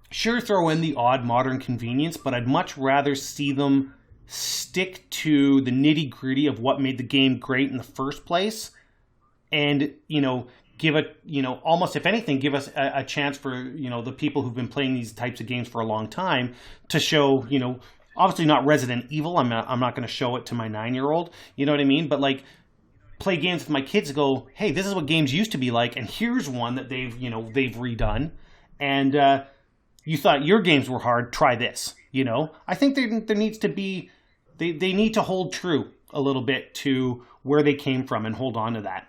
B: Sure, throw in the odd modern convenience, but I'd much rather see them stick to the nitty-gritty of what made the game great in the first place and, give it, almost, if anything, give us a chance for, the people who've been playing these types of games for a long time to show, obviously not Resident Evil. I'm not going to show it to my 9-year-old. You know what I mean? But like, play games with my kids. Go, hey, this is what games used to be like, and here's one that they've redone. And you thought your games were hard. Try this. I think there needs to be. They need to hold true a little bit to where they came from and hold on to that.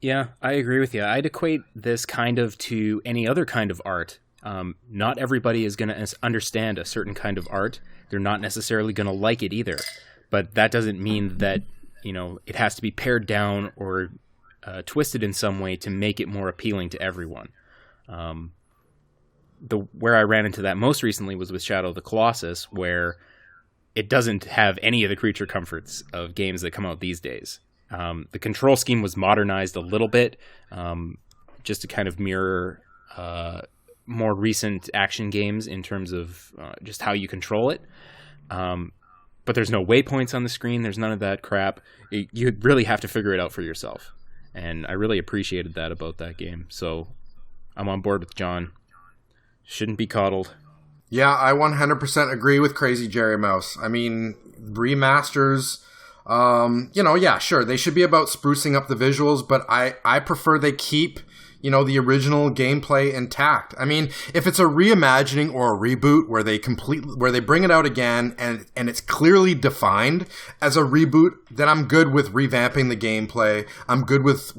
D: Yeah, I agree with you. I'd equate this kind of to any other kind of art. Not everybody is going to understand a certain kind of art. They're not necessarily going to like it either. But that doesn't mean that, it has to be pared down or twisted in some way to make it more appealing to everyone. Where I ran into that most recently was with Shadow of the Colossus, where it doesn't have any of the creature comforts of games that come out these days. The control scheme was modernized a little bit, just to kind of mirror more recent action games in terms of just how you control it. But there's no waypoints on the screen. There's none of that crap. You really have to figure it out for yourself. And I really appreciated that about that game. So I'm on board with John. Shouldn't be coddled.
A: Yeah, I 100% agree with Crazy Jerry Mouse. I mean, remasters, yeah, sure, they should be about sprucing up the visuals, but I prefer they keep, the original gameplay intact. I mean, if it's a reimagining or a reboot where they bring it out again and it's clearly defined as a reboot, then I'm good with revamping the gameplay. I'm good with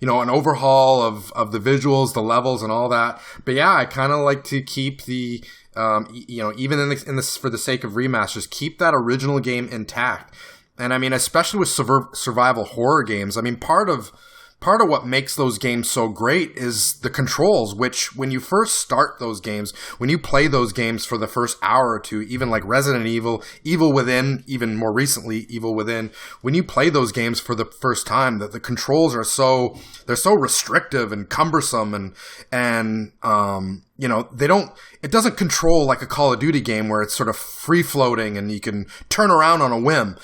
A: an overhaul of the visuals, the levels, and all that. But yeah, I kind of like to keep the even in this for the sake of remasters, keep that original game intact. And I mean, especially with survival horror games, I mean, part of what makes those games so great is the controls, which when you first start those games, when you play those games for the first hour or two, even like Resident Evil, Evil Within, even more recently, Evil Within, when you play those games for the first time, the controls are so restrictive and cumbersome and it doesn't control like a Call of Duty game where it's sort of free floating and you can turn around on a whim.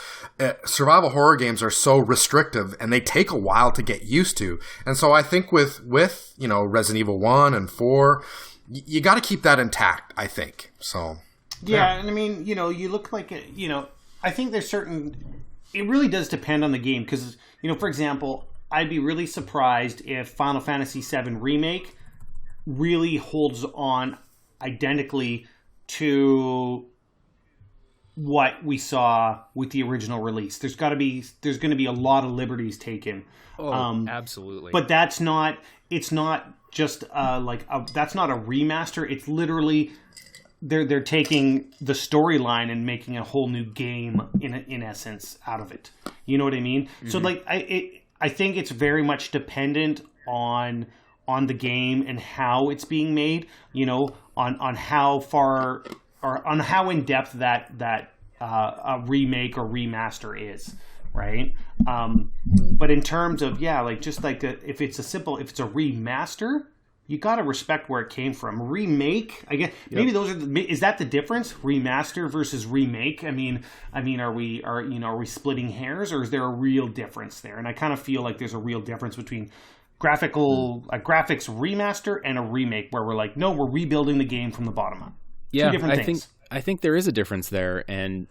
A: Survival horror games are so restrictive and they take a while to get used to. And so I think with Resident Evil 1 and 4, you got to keep that intact, I think. So
B: yeah, and I mean, you look like I think there's it really does depend on the game because, for example, I'd be really surprised if Final Fantasy VII Remake really holds on identically to what we saw with the original release. There's going to be a lot of liberties taken.
D: Oh, absolutely.
B: But it's not just that's not a remaster. It's literally they're taking the storyline and making a whole new game in essence out of it. You know what I mean? Mm-hmm. So I think it's very much dependent on the game and how it's being made, on how far or on how in depth that a remake or remaster is, right? But in terms of if it's a remaster, you got to respect where it came from. Remake, I guess maybe those are is that the difference? Remaster versus remake? I mean, are we splitting hairs, or is there a real difference there? And I kind of feel like there's a real difference between graphics remaster and a remake, where we're like, no, we're rebuilding the game from the bottom up.
D: Yeah,
B: Two different things.
D: I think there is a difference there, and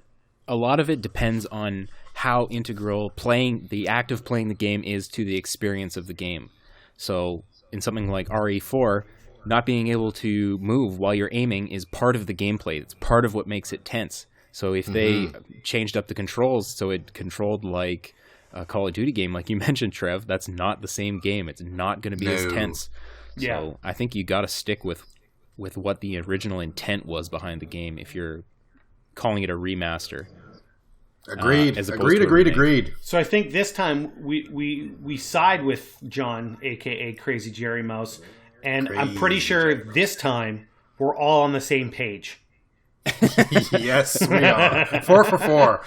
D: a lot of it depends on how integral the act of playing the game is to the experience of the game. So in something like RE4, not being able to move while you're aiming is part of the gameplay. It's part of what makes it tense. So if they changed up the controls so it controlled like a Call of Duty game, like you mentioned, Trev, that's not the same game. It's not going to be as tense.
B: Yeah.
D: So I think you got to stick with what the original intent was behind the game if you're calling it a remaster.
A: Agreed. Agreed.
B: So I think this time we side with John, aka Crazy Jerry Mouse, and I'm pretty sure this time we're all on the same page.
A: Yes, we are. 4 for 4.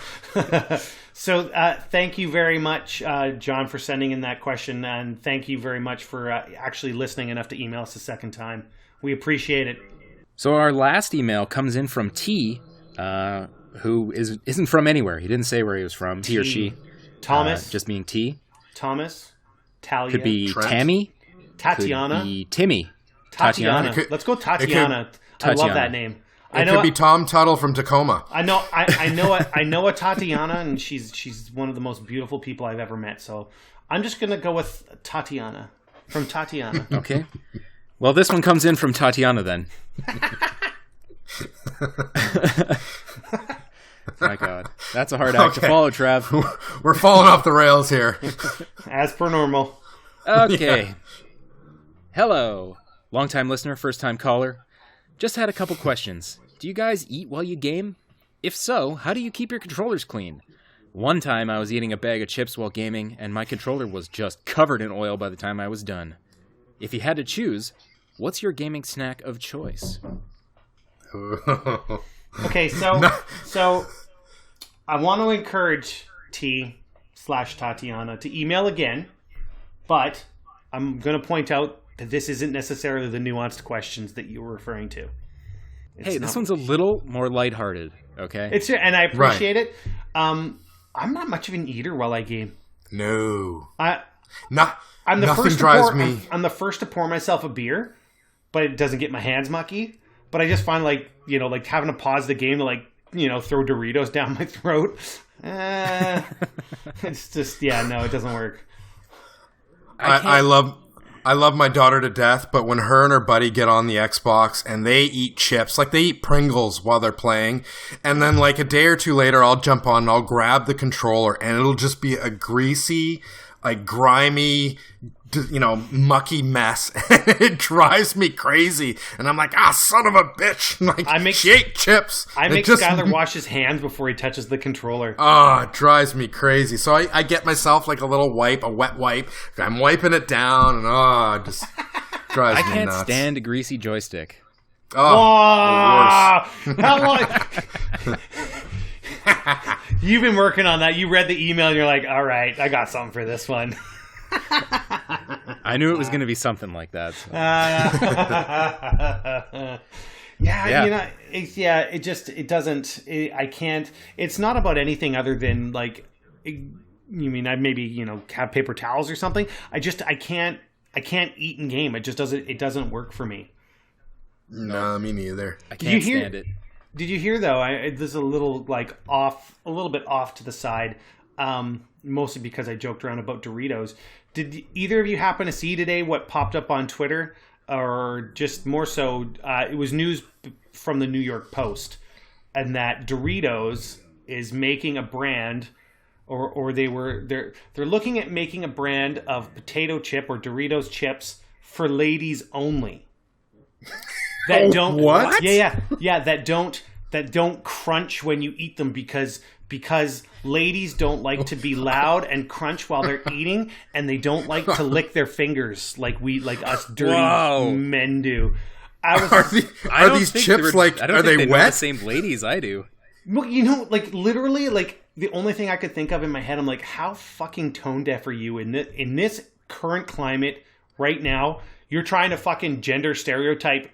B: So thank you very much, John, for sending in that question, and thank you very much for actually listening enough to email us a second time. We appreciate it.
D: So our last email comes in from T, who isn't from anywhere. He didn't say where he was from. He or she.
B: Thomas.
D: Just being T.
B: Thomas. Talia.
D: Could be
A: Trent.
D: Tami.
B: Tatiana.
D: Could be Timmy.
B: Tatiana. Let's go Tatiana. I love that name.
A: It could be Tom Tuttle from Tacoma.
B: I know a Tatiana, and she's one of the most beautiful people I've ever met. So I'm just gonna go with Tatiana from Tatiana.
D: Okay. Well, this one comes in from Tatiana then. My God, that's a hard act to follow, Trav.
A: We're falling off the rails here.
B: As per normal.
D: Okay. Yeah. Hello, long-time listener, first-time caller. Just had a couple questions. Do you guys eat while you game? If so, how do you keep your controllers clean? One time I was eating a bag of chips while gaming, and my controller was just covered in oil by the time I was done. If you had to choose, what's your gaming snack of choice?
B: Okay, so I want to encourage T/Tatiana to email again, but I'm going to point out that this isn't necessarily the nuanced questions that you were referring to.
D: This one's a little more lighthearted, okay?
B: And I appreciate it. I'm not much of an eater while I game.
A: No.
B: I'm the
A: nothing
B: first
A: drives me.
B: I'm the first to pour myself a beer, but it doesn't get my hands mucky. But I just find like having to pause the game to throw Doritos down my throat. It's just, it doesn't work.
A: I love my daughter to death, but when her and her buddy get on the Xbox and they eat chips, like they eat Pringles while they're playing, and then like a day or two later, I'll jump on and I'll grab the controller and it'll just be a greasy, like grimy, mucky mess. It drives me crazy. And I'm like, son of a bitch. Like, she ate chips.
B: I make Skylar wash his hands before he touches the controller.
A: It drives me crazy. So I get myself like a little wipe, a wet wipe. I'm wiping it down, and it just drives me nuts.
D: I can't stand a greasy joystick.
B: How long? You've been working on that. You read the email, and you're like, all right, I got something for this one.
D: I knew it was going to be something like that. So.
B: I can't. It's not about anything other than like, you mean I maybe have paper towels or something. I can't eat in game. It just doesn't work for me.
A: No, me neither.
D: I can't stand it.
B: Did you hear though? This is a little bit off to the side. Mostly because I joked around about Doritos. Did either of you happen to see today what popped up on Twitter? Or just more so, it was news from the New York Post, and that Doritos is making a brand, or they're looking at making a brand of potato chip or Doritos chips for ladies only. That don't
A: what?
B: Yeah, that don't crunch when you eat them because ladies don't like to be loud and crunch while they're eating, and they don't like to lick their fingers like us dirty men do. Are
A: these chips are they wet?
D: The same ladies I do.
B: Well, literally, the only thing I could think of in my head, I'm like, how fucking tone deaf are you in this current climate right now? You're trying to fucking gender stereotype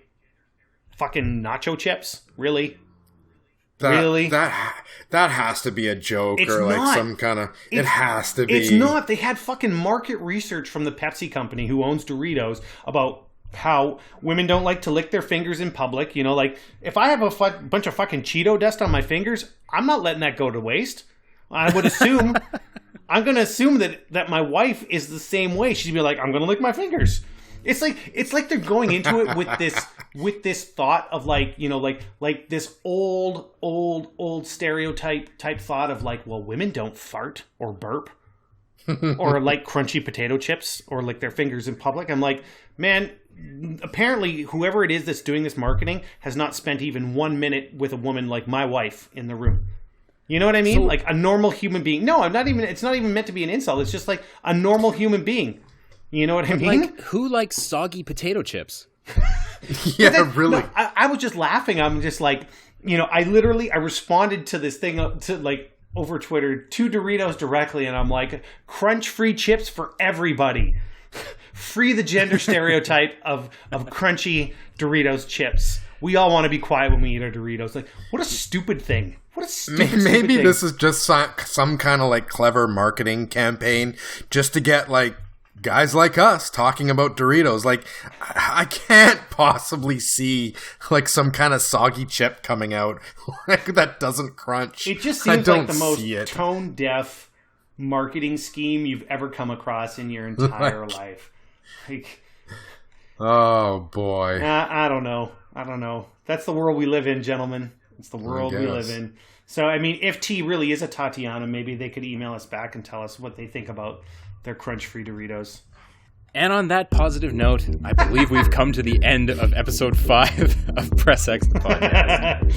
B: fucking nacho chips? Really? Really?
A: That has to be a joke
B: It's
A: or like
B: not.
A: some kind of... It has to be.
B: It's not. They had fucking market research from the Pepsi company who owns Doritos about how women don't like to lick their fingers in public. You know, like, if I have a bunch of fucking Cheeto dust on my fingers, I'm not letting that go to waste. I would assume... I'm going to assume that my wife is the same way. She'd be like, I'm going to lick my fingers. It's like they're going into it with this thought of like, you know, like this old stereotype type thought of like, well, women don't fart or burp or like crunchy potato chips or lick their fingers in public. I'm like, man, apparently whoever it is that's doing this marketing has not spent even 1 minute with a woman like my wife in the room. You know what I mean? So, like a normal human being. No, it's not even meant to be an insult. It's just like a normal human being. You know what I mean?
D: Like, who likes soggy potato chips?
A: Yeah, really.
B: No, I was just laughing. I'm just like, you know, I responded to this thing over Twitter to Doritos directly, and I'm like, crunch-free chips for everybody. Free the gender stereotype of crunchy Doritos chips. We all want to be quiet when we eat our Doritos. Like, what a stupid thing. What a stupid
A: Maybe
B: thing.
A: This is just some kind of like clever marketing campaign just to get like guys like us talking about Doritos. Like, I can't possibly see like some kind of soggy chip coming out like that doesn't crunch.
B: It just seems like the most tone-deaf marketing scheme you've ever come across in your entire life. Like,
A: oh boy.
B: I don't know. That's the world we live in, gentlemen. It's the world we live in. So, I mean, if T really is a Tatiana, maybe they could email us back and tell us what they think about their crunch-free Doritos.
D: And on that positive note, I believe we've come to the end of episode 5 of Press X, the podcast.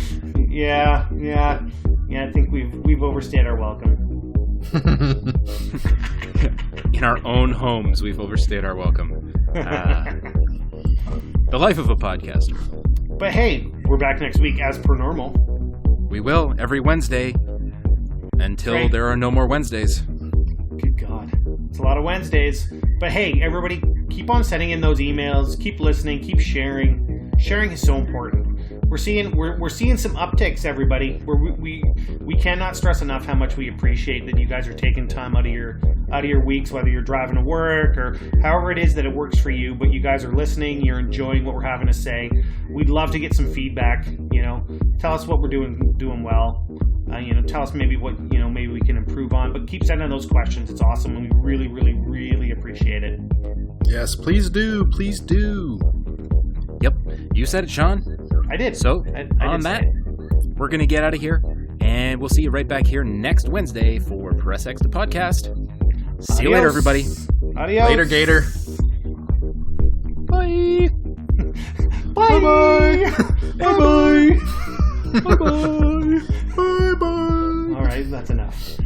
B: Yeah. I think we've overstayed our welcome.
D: In our own homes, we've overstayed our welcome. The life of a podcaster.
B: But hey, we're back next week as per normal.
D: We will, every Wednesday, until there are no more Wednesdays.
B: Good God. It's a lot of Wednesdays. But hey, everybody, keep on sending in those emails. Keep listening. Keep sharing. Sharing is so important. We're seeing some upticks, everybody. We cannot stress enough how much we appreciate that you guys are taking time out of your weeks, whether you're driving to work or however it is that it works for you. But you guys are listening. You're enjoying what we're having to say. We'd love to get some feedback. You know, tell us what we're doing well. You know, tell us maybe what maybe we can improve on. But keep sending those questions. It's awesome, and we really, really, really appreciate it.
A: Yes, please do. Please do.
D: Yep, you said it, Sean.
B: I did.
D: So, on that, we're going to get out of here, and we'll see you right back here next Wednesday for Press X the podcast. See you later, everybody.
B: Adios.
A: Later, Gator.
D: Bye.
B: Bye.
A: Bye.
B: Bye.
A: Bye. Bye. Bye.
B: All right, that's enough.